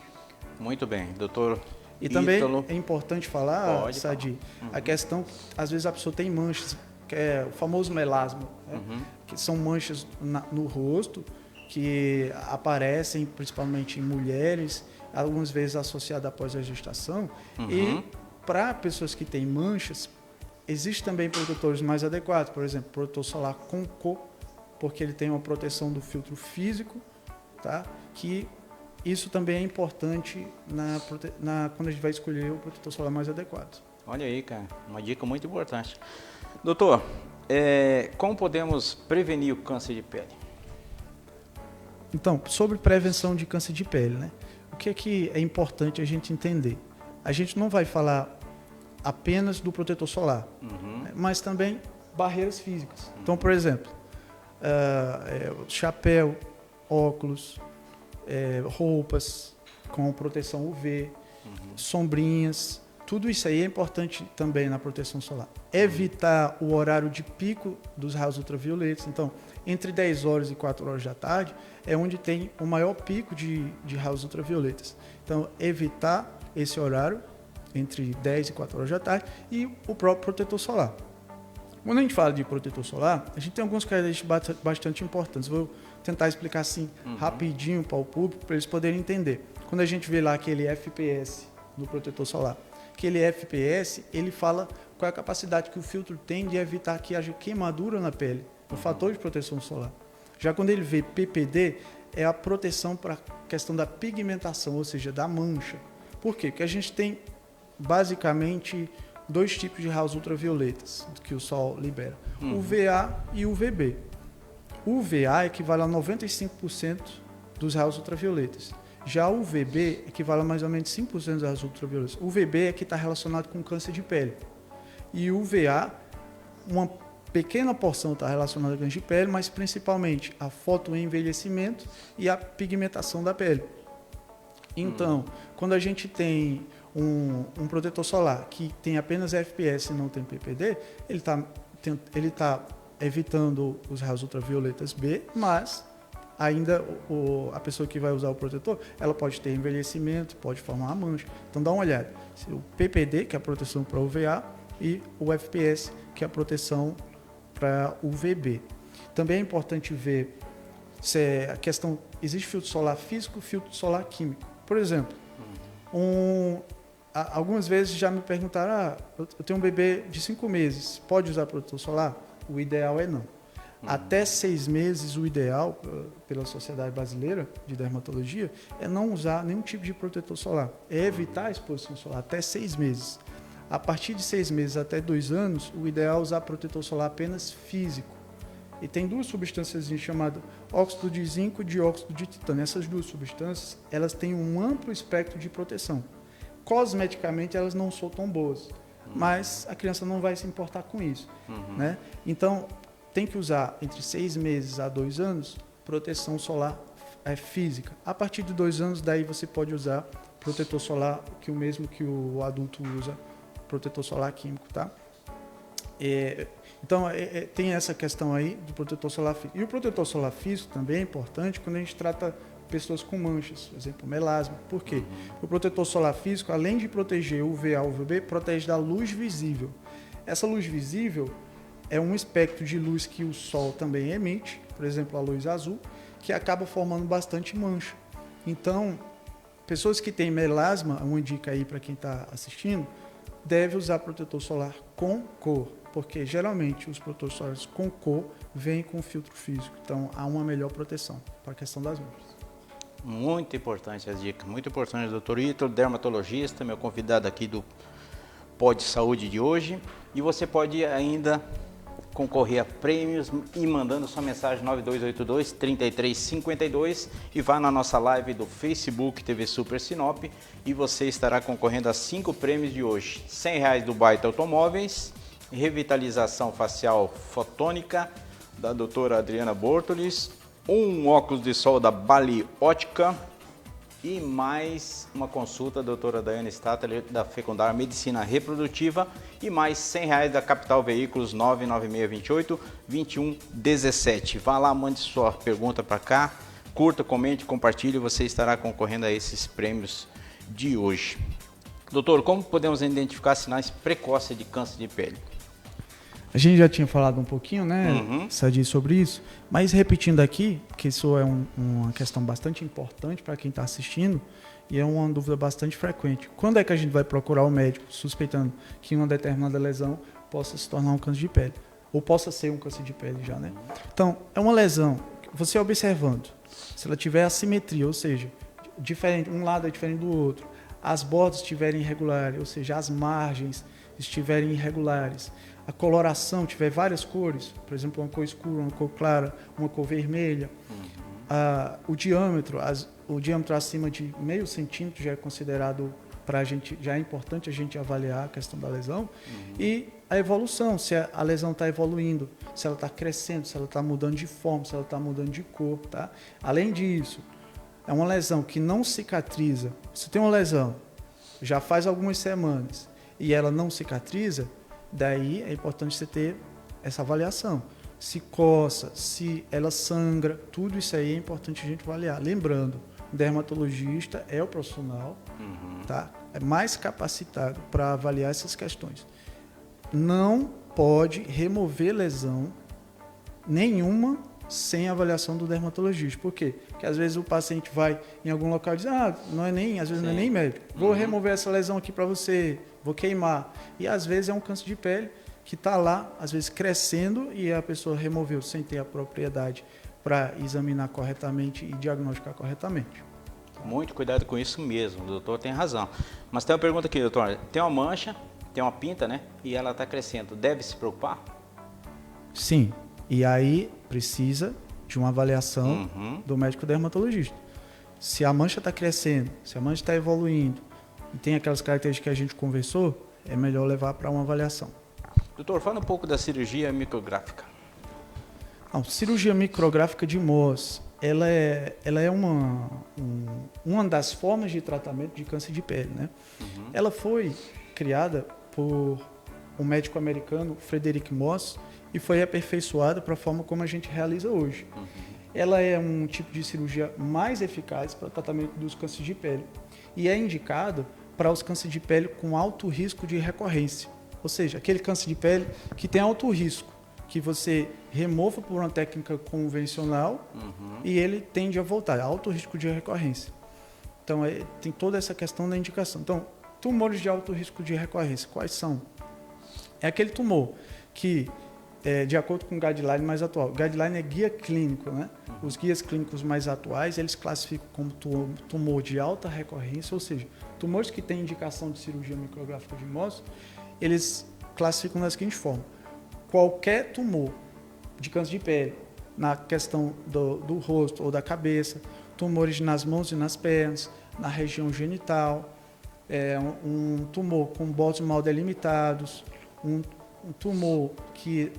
Muito bem, doutor. E também é importante falar, Sadi, a questão, às vezes a pessoa tem manchas, que é o famoso melasma, né? Que são manchas no rosto, que aparecem principalmente em mulheres, algumas vezes associadas após a gestação. E para pessoas que têm manchas, existem também protetores mais adequados, por exemplo, protetor solar com cor, porque ele tem uma proteção do filtro físico, tá? Que isso também é importante quando a gente vai escolher o protetor solar mais adequado. Olha aí, cara, uma dica muito importante. Doutor, como podemos prevenir o câncer de pele? Então, sobre prevenção de câncer de pele, né? O que é importante a gente entender? A gente não vai falar apenas do protetor solar, né? Mas também barreiras físicas. Então, por exemplo, chapéu, óculos, roupas com proteção UV, sombrinhas, tudo isso aí é importante também na proteção solar. Evitar o horário de pico dos raios ultravioletas. Então, entre 10 horas e 4 horas da tarde é onde tem o maior pico de raios ultravioletas. Então, evitar esse horário entre 10 e 4 horas da tarde e o próprio protetor solar. Quando a gente fala de protetor solar, a gente tem algumas características bastante importantes. Vou tentar explicar assim rapidinho para o público, para eles poderem entender. Quando a gente vê lá aquele FPS no protetor solar, aquele FPS, ele fala qual é a capacidade que o filtro tem de evitar que haja queimadura na pele, o fator de proteção solar. Já quando ele vê PPD, é a proteção para a questão da pigmentação, ou seja, da mancha. Por quê? Porque a gente tem basicamente dois tipos de raios ultravioletas que o Sol libera, UVA e UVB. O UVA equivale a 95% dos raios ultravioletas. Já o UVB equivale a mais ou menos 5% dos raios ultravioletas. O UVB é que está relacionado com câncer de pele. E o UVA, uma pequena porção está relacionada com câncer de pele, mas principalmente a fotoenvelhecimento e a pigmentação da pele. Então, quando a gente tem um protetor solar que tem apenas FPS e não tem PPD, ele está evitando os raios ultravioletas B, mas ainda a pessoa que vai usar o protetor, ela pode ter envelhecimento, pode formar uma mancha. Então dá uma olhada. O PPD, que é a proteção para UVA, e o FPS, que é a proteção para UVB. Também é importante ver se a questão, existe filtro solar físico e filtro solar químico. Por exemplo, algumas vezes já me perguntaram, eu tenho um bebê de 5 meses, pode usar protetor solar? O ideal é não. Até 6 meses, o ideal, pela Sociedade Brasileira de Dermatologia, é não usar nenhum tipo de protetor solar. É evitar a exposição solar até 6 meses. A partir de 6 meses até 2 anos, o ideal é usar protetor solar apenas físico. E tem duas substâncias chamadas óxido de zinco e dióxido de titânio. Essas duas substâncias, elas têm um amplo espectro de proteção. Cosmeticamente, elas não são tão boas, mas a criança não vai se importar com isso, né? Então, tem que usar entre 6 meses a 2 anos proteção solar física. A partir de 2 anos, daí você pode usar protetor solar, que o mesmo que o adulto usa, protetor solar químico, tá? Então, tem essa questão aí do protetor solar físico. E o protetor solar físico também é importante quando a gente trata pessoas com manchas, por exemplo, melasma. Por quê? O protetor solar físico, além de proteger o UVA e o UVB, protege da luz visível. Essa luz visível, é um espectro de luz que o Sol também emite, por exemplo, a luz azul, que acaba formando bastante mancha. Então, pessoas que têm melasma, uma dica aí para quem está assistindo, deve usar protetor solar com cor, porque geralmente os protetores solares com cor vêm com filtro físico, então há uma melhor proteção para a questão das manchas. Muito importante as dicas, muito importante, doutor Ítalo, dermatologista, meu convidado aqui do Pod Saúde de hoje. E você pode ainda concorrer a prêmios e mandando sua mensagem 9282-3352 e vá na nossa live do Facebook TV Super Sinop e você estará concorrendo a 5 prêmios de hoje. R$100 do Baita Automóveis, revitalização facial fotônica da doutora Adriana Bortolis, um óculos de sol da Bali Ótica e mais uma consulta da doutora Daiane Stadler da Fecundar Medicina Reprodutiva e mais R$100 da Capital Veículos 99628-2117. Vá lá, mande sua pergunta para cá, curta, comente, compartilhe e você estará concorrendo a esses prêmios de hoje. Doutor, como podemos identificar sinais precoces de câncer de pele? A gente já tinha falado um pouquinho, né, Sadi, sobre isso, mas repetindo aqui, que isso é uma questão bastante importante para quem está assistindo e é uma dúvida bastante frequente. Quando é que a gente vai procurar o médico suspeitando que uma determinada lesão possa se tornar um câncer de pele? Ou possa ser um câncer de pele já, né? Então, é uma lesão, você observando, se ela tiver assimetria, ou seja, diferente, um lado é diferente do outro, as bordas estiverem irregulares, ou seja, as margens estiverem irregulares, a coloração tiver várias cores, por exemplo, uma cor escura, uma cor clara, uma cor vermelha, o diâmetro acima de meio centímetro já é considerado para a gente, já é importante a gente avaliar a questão da lesão, e a evolução, se a lesão está evoluindo, se ela está crescendo, se ela está mudando de forma, se ela está mudando de cor, tá? Além disso, é uma lesão que não cicatriza. Se tem uma lesão, já faz algumas semanas, e ela não cicatriza, daí é importante você ter essa avaliação. Se coça, se ela sangra, tudo isso aí é importante a gente avaliar. Lembrando, o dermatologista é o profissional, tá? É mais capacitado para avaliar essas questões. Não pode remover lesão nenhuma sem avaliação do dermatologista. Por quê? Porque às vezes o paciente vai em algum local e diz, não é nem, às vezes não é nem médico. Vou remover essa lesão aqui para você, vou queimar. E às vezes é um câncer de pele que está lá, às vezes crescendo, e a pessoa removeu sem ter a propriedade para examinar corretamente e diagnosticar corretamente. Muito cuidado com isso mesmo, o doutor tem razão. Mas tem uma pergunta aqui, doutor. Tem uma mancha, tem uma pinta, né? E ela está crescendo. Deve se preocupar? Sim. E aí precisa de uma avaliação do médico dermatologista. Se a mancha está crescendo, se a mancha está evoluindo e tem aquelas características que a gente conversou, é melhor levar para uma avaliação. Doutor, fala um pouco da cirurgia micrográfica. Não, cirurgia micrográfica de Mohs, ela é uma das formas de tratamento de câncer de pele, né? Ela foi criada por um médico americano, Frederick Mohs, e foi aperfeiçoada para a forma como a gente realiza hoje. Ela é um tipo de cirurgia mais eficaz para o tratamento dos cânceres de pele e é indicada para os cânceres de pele com alto risco de recorrência, ou seja, aquele câncer de pele que tem alto risco, que você remova por uma técnica convencional e ele tende a voltar, alto risco de recorrência. Então, tem toda essa questão da indicação. Então, tumores de alto risco de recorrência, quais são? É aquele tumor que, de acordo com o guideline mais atual, o guideline é guia clínico, né? Os guias clínicos mais atuais, eles classificam como tumor de alta recorrência, ou seja, tumores que têm indicação de cirurgia micrográfica de Mohs, eles classificam da seguinte forma: qualquer tumor de câncer de pele, na questão do rosto ou da cabeça, tumores nas mãos e nas pernas, na região genital, um tumor com bordos mal delimitados, um tumor que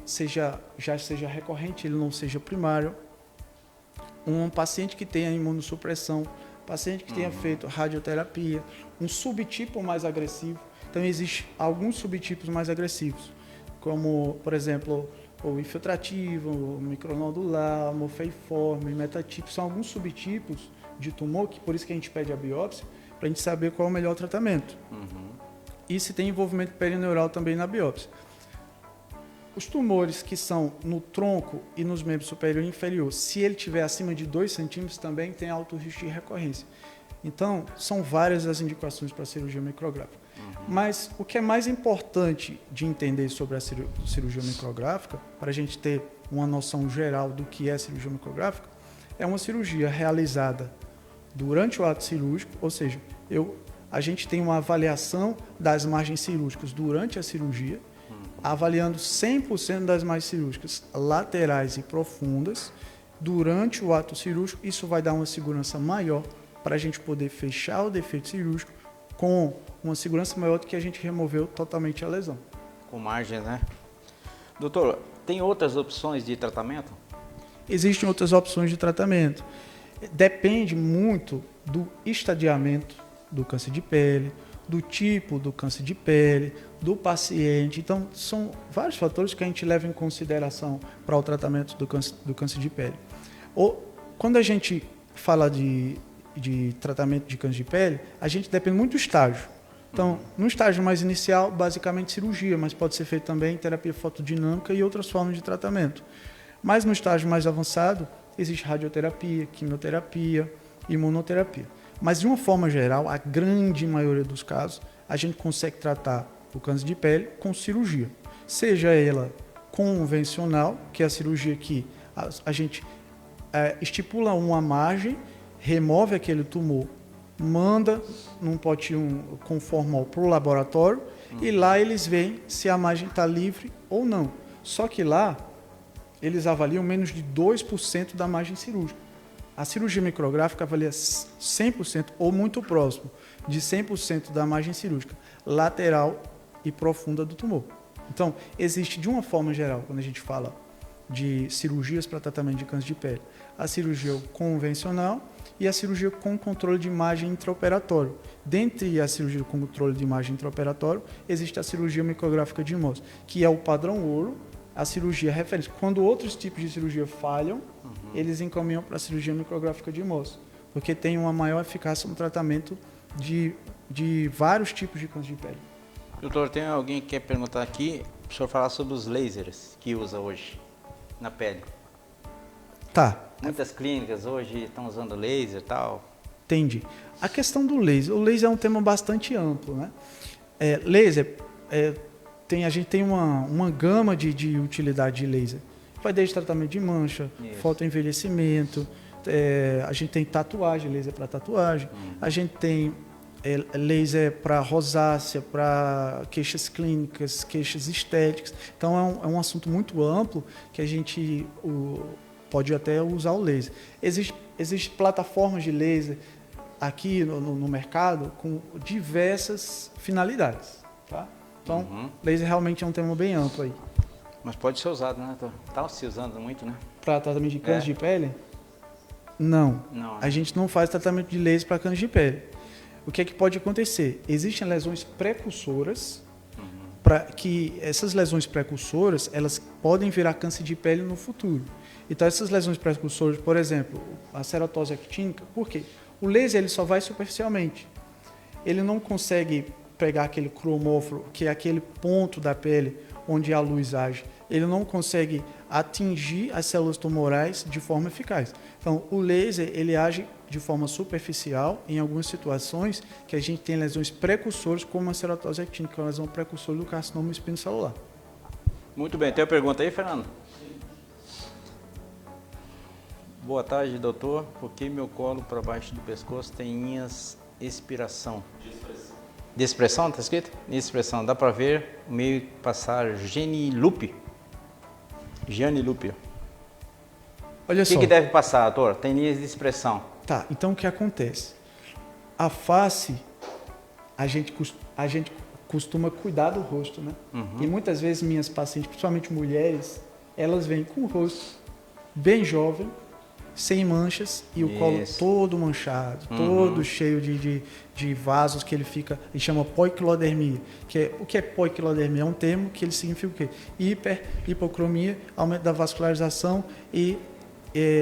já seja recorrente, ele não seja primário, um paciente que tenha imunossupressão, paciente que tenha feito radioterapia, um subtipo mais agressivo. Então, existem alguns subtipos mais agressivos, como, por exemplo, o infiltrativo, o micronodular, o morfeiforme, metatipo. São alguns subtipos de tumor, que por isso que a gente pede a biópsia, para a gente saber qual é o melhor tratamento. E se tem envolvimento perineural também na biópsia. Os tumores que são no tronco e nos membros superior e inferior, se ele tiver acima de 2 centímetros, também tem alto risco de recorrência. Então, são várias as indicações para a cirurgia micrográfica. Mas o que é mais importante de entender sobre a cirurgia micrográfica, para a gente ter uma noção geral do que é cirurgia micrográfica, é uma cirurgia realizada durante o ato cirúrgico, ou seja, a gente tem uma avaliação das margens cirúrgicas durante a cirurgia, avaliando 100% das margens cirúrgicas laterais e profundas durante o ato cirúrgico. Isso vai dar uma segurança maior para a gente poder fechar o defeito cirúrgico com uma segurança maior do que a gente removeu totalmente a lesão. Com margem, né? Doutor, tem outras opções de tratamento? Existem outras opções de tratamento. Depende muito do estadiamento do câncer de pele, do tipo do câncer de pele, do paciente. Então, são vários fatores que a gente leva em consideração para o tratamento do câncer de pele. Quando a gente fala de tratamento de câncer de pele, a gente depende muito do estágio. Então, no estágio mais inicial, basicamente cirurgia, mas pode ser feito também terapia fotodinâmica e outras formas de tratamento. Mas no estágio mais avançado, existe radioterapia, quimioterapia, imunoterapia. Mas, de uma forma geral, a grande maioria dos casos, a gente consegue tratar o câncer de pele com cirurgia. Seja ela convencional, que é a cirurgia que a gente estipula uma margem, remove aquele tumor, manda num potinho com formol para o laboratório e lá eles veem se a margem está livre ou não. Só que lá eles avaliam menos de 2% da margem cirúrgica. A cirurgia micrográfica avalia 100% ou muito próximo de 100% da margem cirúrgica lateral e profunda do tumor. Então, existe de uma forma geral, quando a gente fala de cirurgias para tratamento de câncer de pele, a cirurgia convencional e a cirurgia com controle de imagem intraoperatório. Dentre a cirurgia com controle de imagem intraoperatório, existe a cirurgia micrográfica de Mohs, que é o padrão ouro, a cirurgia referência. Quando outros tipos de cirurgia falham, eles encaminham para a cirurgia micrográfica de Mohs, porque tem uma maior eficácia no tratamento de vários tipos de câncer de pele. Doutor, tem alguém que quer perguntar aqui, o senhor falar sobre os lasers que usa hoje na pele. Tá. Muitas clínicas hoje estão usando laser e tal. Entendi. A questão do laser. O laser é um tema bastante amplo, né? Laser, a gente tem uma gama de utilidade de laser. Vai desde tratamento de mancha, fotoenvelhecimento, a gente tem tatuagem, laser para tatuagem, a gente tem laser para rosácea, para queixas clínicas, queixas estéticas. Então é um assunto muito amplo que a gente pode até usar o laser. Existem plataformas de laser aqui no mercado com diversas finalidades. Tá? Então, laser realmente é um tema bem amplo aí. Mas pode ser usado, né? Está se usando muito, né? Para tratamento de câncer de pele? Não. A gente não faz tratamento de laser para câncer de pele. O que é que pode acontecer? Existem lesões precursoras, que essas lesões precursoras, elas podem virar câncer de pele no futuro. Então, essas lesões precursoras, por exemplo, a ceratose actínica, por quê? O laser ele só vai superficialmente. Ele não consegue pegar aquele cromóforo, que é aquele ponto da pele onde a luz age. Ele não consegue atingir as células tumorais de forma eficaz. Então, o laser ele age de forma superficial em algumas situações que a gente tem lesões precursoras, como a ceratose actínica, que é uma lesão precursora do carcinoma espinocelular. Muito bem. Tem uma pergunta aí, Fernando? Boa tarde, doutor. Por que meu colo para baixo do pescoço tem linhas expiração? De expressão, está escrito? De expressão. Dá para ver o meio passar Genilupe. Olha só. O que deve passar, doutor? Tem linhas de expressão. Tá, então o que acontece? A face, a gente costuma cuidar do rosto, né? E muitas vezes minhas pacientes, principalmente mulheres, elas vêm com o rosto bem jovem, sem manchas e o colo todo manchado, todo cheio de vasos que ele fica, ele chama poiquilodermia. O que é poiquilodermia? É um termo que ele significa o quê? Hipocromia, aumento da vascularização e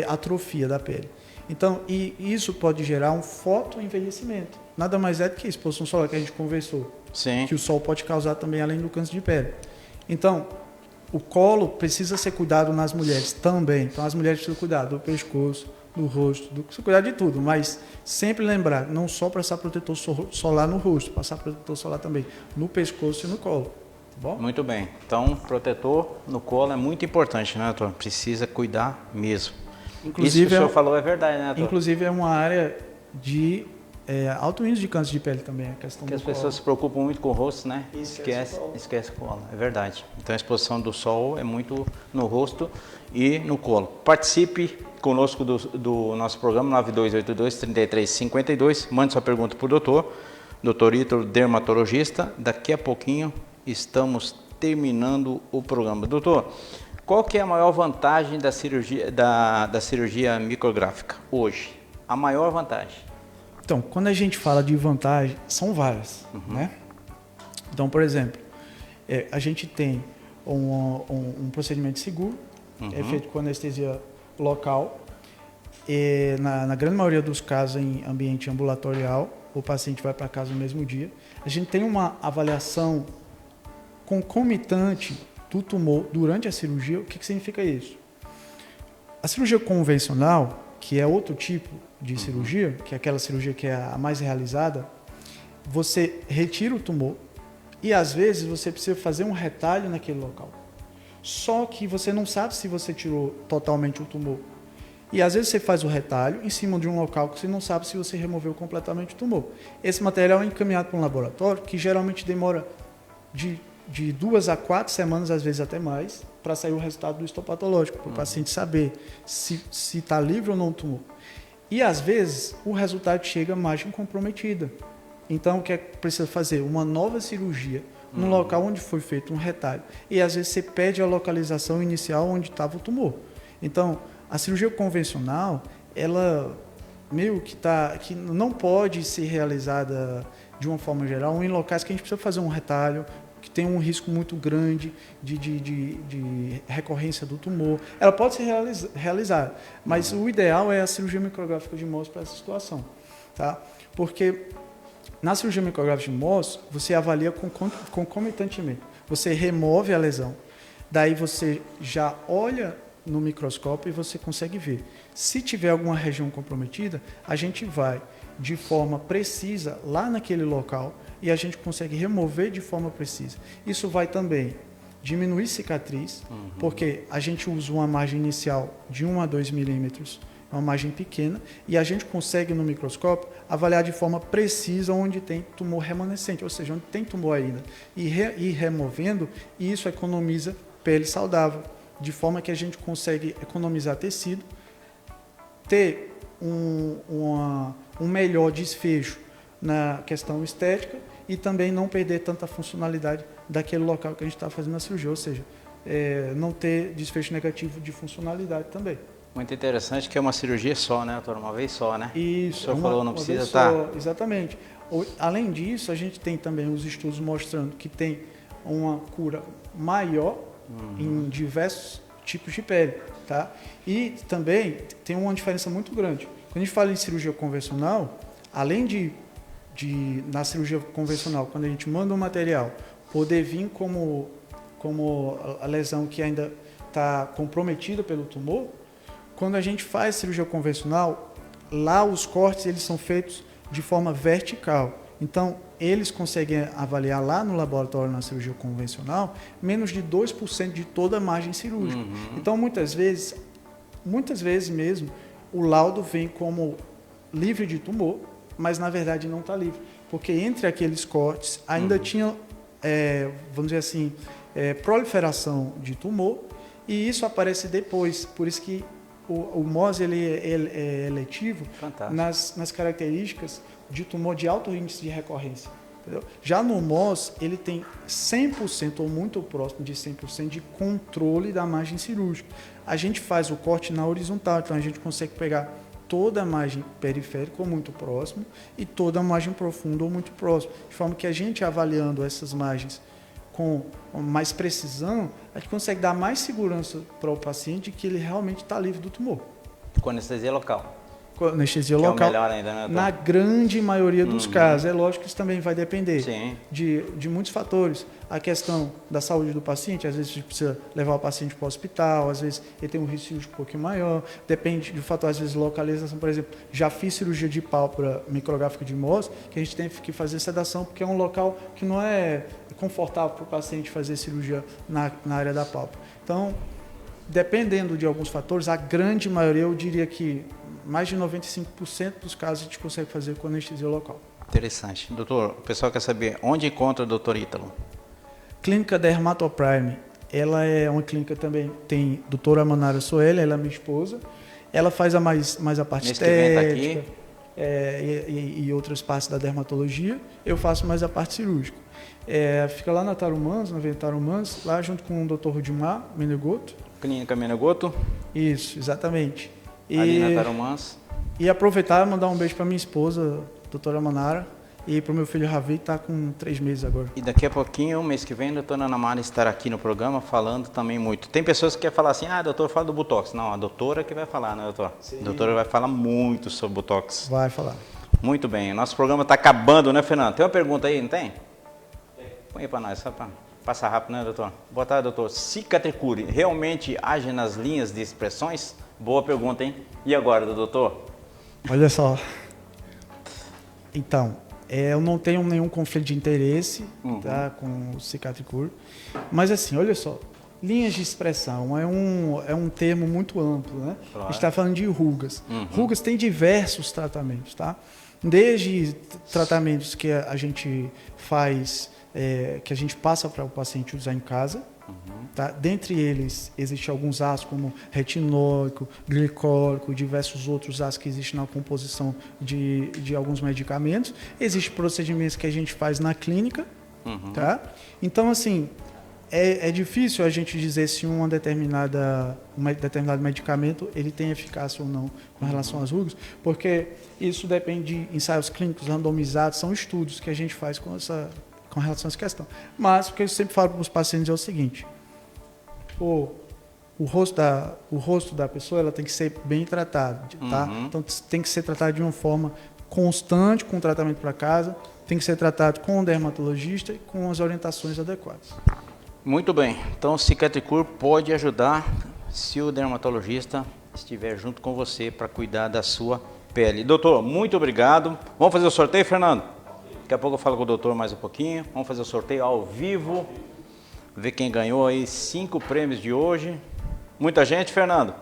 atrofia da pele. Então, isso pode gerar um fotoenvelhecimento. Nada mais é do que a exposição solar que a gente conversou. Sim. Que o sol pode causar também, além do câncer de pele. Então, O colo precisa ser cuidado nas mulheres também. Então, as mulheres precisam cuidar do pescoço, do rosto, precisam cuidar de tudo. Mas sempre lembrar, não só passar protetor solar no rosto, passar protetor solar também no pescoço e no colo. Tá bom? Muito bem. Então, protetor no colo é muito importante, né, doutor? Precisa cuidar mesmo. Inclusive, isso que o senhor falou é verdade, né, doutor? Inclusive, é uma área de alto índice de câncer de pele também. A questão Porque do as pessoas se preocupam muito com o rosto, né? Esquece o colo. É verdade. Então, a exposição do sol é muito no rosto e no colo. Participe conosco do nosso programa 9282-3352. Mande sua pergunta para o doutor. Doutor Ítalo, dermatologista. Daqui a pouquinho estamos terminando o programa. Doutor, qual que é a maior vantagem da cirurgia micrográfica hoje? A maior vantagem? Então, quando a gente fala de vantagem, são várias, né? Então, por exemplo, a gente tem um procedimento seguro, é feito com anestesia local, na grande maioria dos casos em ambiente ambulatorial, o paciente vai para casa no mesmo dia. A gente tem uma avaliação concomitante do tumor durante a cirurgia. O que significa isso? A cirurgia convencional, que é outro tipo de cirurgia, que é aquela cirurgia que é a mais realizada, você retira o tumor e às vezes você precisa fazer um retalho naquele local. Só que você não sabe se você tirou totalmente o tumor. E às vezes você faz o retalho em cima de um local que você não sabe se você removeu completamente o tumor. Esse material é encaminhado para um laboratório que geralmente demora de 2 a 4 semanas, às vezes até mais, para sair o resultado do histopatológico, para o paciente saber se está livre ou não o tumor. E às vezes o resultado chega à margem comprometida. Então o que é que precisa fazer? Uma nova cirurgia no local onde foi feito um retalho. E às vezes você perde a localização inicial onde estava o tumor. Então a cirurgia convencional, ela meio que não pode ser realizada de uma forma geral em locais que a gente precisa fazer um retalho, que tem um risco muito grande de recorrência do tumor. Ela pode ser realizada, mas o ideal é a cirurgia micrográfica de Mohs para essa situação, tá? Porque na cirurgia micrográfica de Mohs, você avalia concomitantemente. Você remove a lesão, daí você já olha no microscópio e você consegue ver. Se tiver alguma região comprometida, a gente vai de forma precisa lá naquele local e a gente consegue remover de forma precisa. Isso vai também diminuir cicatriz, porque a gente usa uma margem inicial de 1 a 2 milímetros, uma margem pequena, e a gente consegue no microscópio avaliar de forma precisa onde tem tumor remanescente, ou seja, onde tem tumor ainda, e ir removendo, e isso economiza pele saudável, de forma que a gente consegue economizar tecido, ter um melhor desfecho na questão estética e também não perder tanta funcionalidade daquele local que a gente está fazendo a cirurgia, ou seja, não ter desfecho negativo de funcionalidade também. Muito interessante que é uma cirurgia só, né, doutor? Uma vez só, né? Isso. O senhor falou, não precisa estar... Exatamente. Além disso, a gente tem também os estudos mostrando que tem uma cura maior em diversos tipos de pele, tá? E também tem uma diferença muito grande. Quando a gente fala em cirurgia convencional, além na cirurgia convencional, quando a gente manda um material poder vir como a lesão que ainda está comprometida pelo tumor, quando a gente faz cirurgia convencional, lá os cortes eles são feitos de forma vertical. Então, eles conseguem avaliar lá no laboratório, na cirurgia convencional, menos de 2% de toda a margem cirúrgica. Então, muitas vezes mesmo, o laudo vem como livre de tumor, mas na verdade não está livre, porque entre aqueles cortes ainda tinha, vamos dizer assim, proliferação de tumor, e isso aparece depois, por isso que o Mohs ele é eletivo nas características de tumor de alto índice de recorrência. Entendeu? Já no Mohs, ele tem 100% ou muito próximo de 100% de controle da margem cirúrgica. A gente faz o corte na horizontal, então a gente consegue pegar toda a margem periférica ou muito próximo e toda a margem profunda ou muito próximo, de forma que a gente avaliando essas margens com mais precisão, a gente consegue dar mais segurança para o paciente que ele realmente está livre do tumor. Com anestesia local. com anestesia que local. É o melhor ainda, né, na grande maioria dos casos. É lógico que isso também vai depender de muitos fatores. A questão da saúde do paciente, às vezes a gente precisa levar o paciente para o hospital, às vezes ele tem um risco cirúrgico um pouquinho maior, depende do fator, às vezes localização, por exemplo, já fiz cirurgia de pálpebra micrográfica de Mohs, que a gente tem que fazer sedação, porque é um local que não é confortável para o paciente fazer cirurgia na área da pálpebra. Então, dependendo de alguns fatores, a grande maioria, eu diria que mais de 95% dos casos a gente consegue fazer com anestesia local. Interessante. Doutor, o pessoal quer saber onde encontra o Dr. Ítalo? Clínica Dermatoprime, ela é uma clínica também, tem a doutora Manara Soelia, ela é minha esposa, ela faz mais a parte estética e outras partes da dermatologia, eu faço mais a parte cirúrgica. Fica lá na Tarumãs, na Avenida Tarumãs, lá junto com o Dr. Rudimar Menegoto. Clínica Menegoto? Isso, exatamente. Ali na Tarumãs. E aproveitar e mandar um beijo para minha esposa, doutora Manara, e para o meu filho Ravi, que está com 3 meses agora. E daqui a pouquinho, mês que vem, a doutora Ana Mara estará aqui no programa falando também muito. Tem pessoas que querem falar assim, doutor, fala do Botox. Não, a doutora que vai falar, né, doutor? Sim. A doutora vai falar muito sobre Botox. Vai falar. Muito bem. Nosso programa está acabando, né, Fernando? Tem uma pergunta aí, não tem? Põe aí para nós, só para passar rápido, né, doutor? Boa tarde, doutor. Cicatricure realmente age nas linhas de expressões? Boa pergunta, hein? E agora, doutor? Olha só. Então, eu não tenho nenhum conflito de interesse tá, com o Cicatricure. Mas assim, olha só. Linhas de expressão é um termo muito amplo, né? Claro. A gente está falando de rugas. Rugas tem diversos tratamentos, tá? Desde tratamentos que a gente faz, que a gente passa para o paciente usar em casa. Tá? Dentre eles, existem alguns ácidos como retinóico, glicólico, diversos outros ácidos que existem na composição de alguns medicamentos. Existem procedimentos que a gente faz na clínica. Tá? Então, assim, é difícil a gente dizer se um determinado medicamento ele tem eficácia ou não com relação às rugas, porque isso depende de ensaios clínicos randomizados, são estudos que a gente faz com relação a essa questão. Mas o que eu sempre falo para os pacientes é o seguinte: o rosto da pessoa ela tem que ser bem tratado, tá? Então tem que ser tratado de uma forma constante, com tratamento para casa, tem que ser tratado com o dermatologista e com as orientações adequadas. Muito bem. Então o Cicatricure pode ajudar se o dermatologista estiver junto com você para cuidar da sua pele. Doutor, muito obrigado. Vamos fazer o sorteio, Fernando? Daqui a pouco eu falo com o doutor mais um pouquinho. Vamos fazer o sorteio ao vivo. Ver quem ganhou aí 5 prêmios de hoje. Muita gente, Fernando?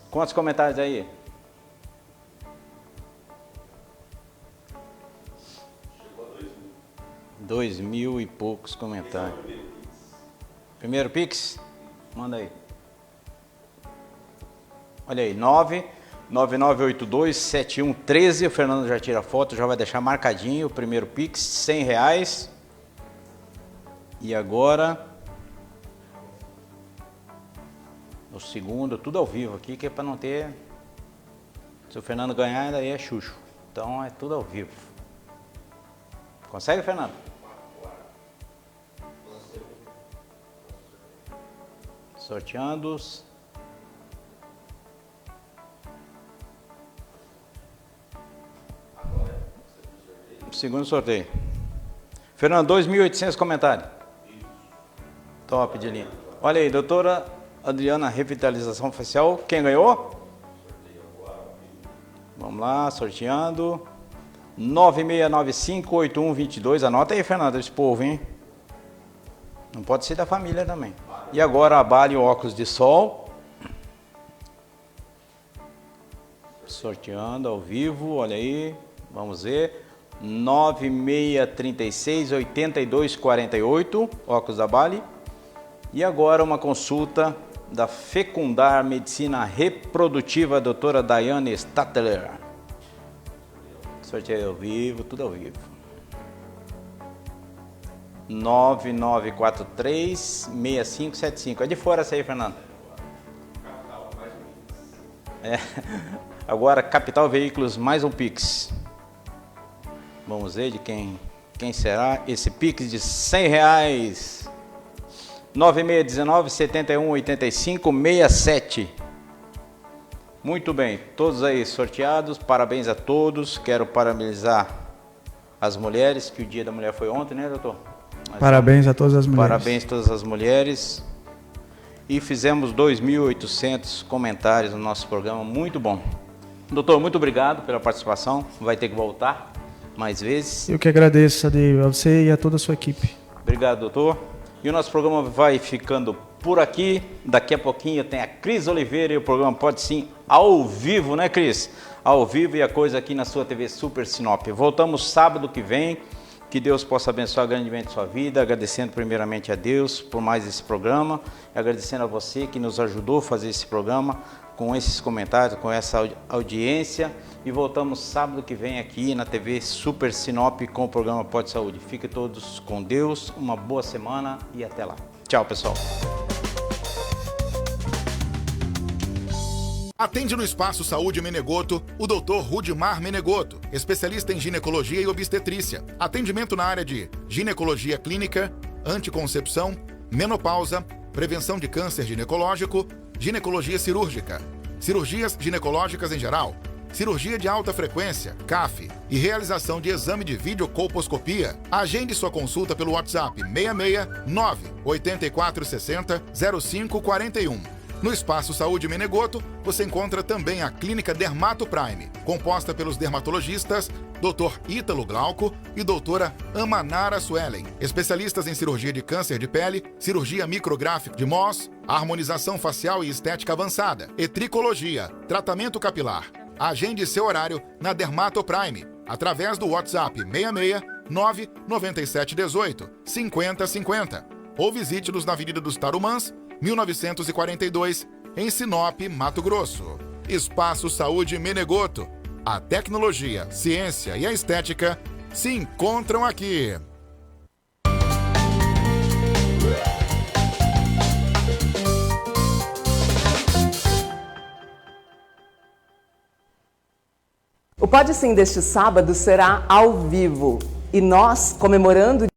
Quantos comentários aí? Chegou a 2.000 e poucos comentários. Primeiro Pix? Manda aí. Olha aí, 999827113. O Fernando já tira a foto, já vai deixar marcadinho o primeiro Pix, R$100. E agora o segundo, tudo ao vivo aqui, que é para não ter... Se o Fernando ganhar, daí é chucho. Então é tudo ao vivo. Consegue, Fernando? Sorteando. Segundo sorteio. Fernando, 2.800 comentários. Top de linha. Olha aí, doutora Adriana, revitalização facial. Quem ganhou? Vamos lá, sorteando. 96958122. Anota aí, Fernando, esse povo, hein? Não pode ser da família também. E agora a Bali óculos de sol. Sorteando ao vivo, olha aí. Vamos ver. 96368248. Óculos da Bali. E agora uma consulta da Fecundar Medicina Reprodutiva, doutora Daiane Statler. Sorteio ao vivo, tudo ao vivo. 9943-6575. É de fora essa aí, Fernando. Agora, Capital Veículos, mais um Pix. Vamos ver de quem será esse Pix de R$100. 9619-7185-67. Muito bem, todos aí sorteados, parabéns a todos. Quero parabenizar as mulheres, que o Dia da Mulher foi ontem, né, doutor? Parabéns a todas as mulheres. Parabéns a todas as mulheres. E fizemos 2.800 comentários no nosso programa, muito bom. Doutor, muito obrigado pela participação, vai ter que voltar mais vezes. Eu que agradeço, a você e a toda a sua equipe. Obrigado, doutor. E o nosso programa vai ficando por aqui. Daqui a pouquinho tem a Cris Oliveira e o programa Pode Sim ao vivo, né, Cris? Ao vivo e a coisa aqui na sua TV Super Sinop. Voltamos sábado que vem. Que Deus possa abençoar grandemente a sua vida, agradecendo primeiramente a Deus por mais esse programa, agradecendo a você que nos ajudou a fazer esse programa, com esses comentários, com essa audiência, e voltamos sábado que vem aqui na TV Super Sinop com o programa Pode Saúde. Fiquem todos com Deus, uma boa semana e até lá. Tchau, pessoal. Atende no Espaço Saúde Menegoto o Dr. Rudimar Menegoto, especialista em ginecologia e obstetrícia. Atendimento na área de ginecologia clínica, anticoncepção, menopausa, prevenção de câncer ginecológico, ginecologia cirúrgica, cirurgias ginecológicas em geral, cirurgia de alta frequência, CAF, e realização de exame de videocolposcopia. Agende sua consulta pelo WhatsApp 669 8460 0541. No Espaço Saúde Menegoto, você encontra também a Clínica Dermato Prime, composta pelos dermatologistas Dr. Ítalo Glauco e doutora Amanara Suelen, especialistas em cirurgia de câncer de pele, cirurgia micrográfica de Mohs, harmonização facial e estética avançada, etricologia, tratamento capilar. Agende seu horário na Dermato Prime, através do WhatsApp 669 9718 5050, ou visite-nos na Avenida dos Tarumãs, 1942, em Sinop, Mato Grosso. Espaço Saúde Menegoto. A tecnologia, ciência e a estética se encontram aqui. O Pode Sim deste sábado será ao vivo. E nós, comemorando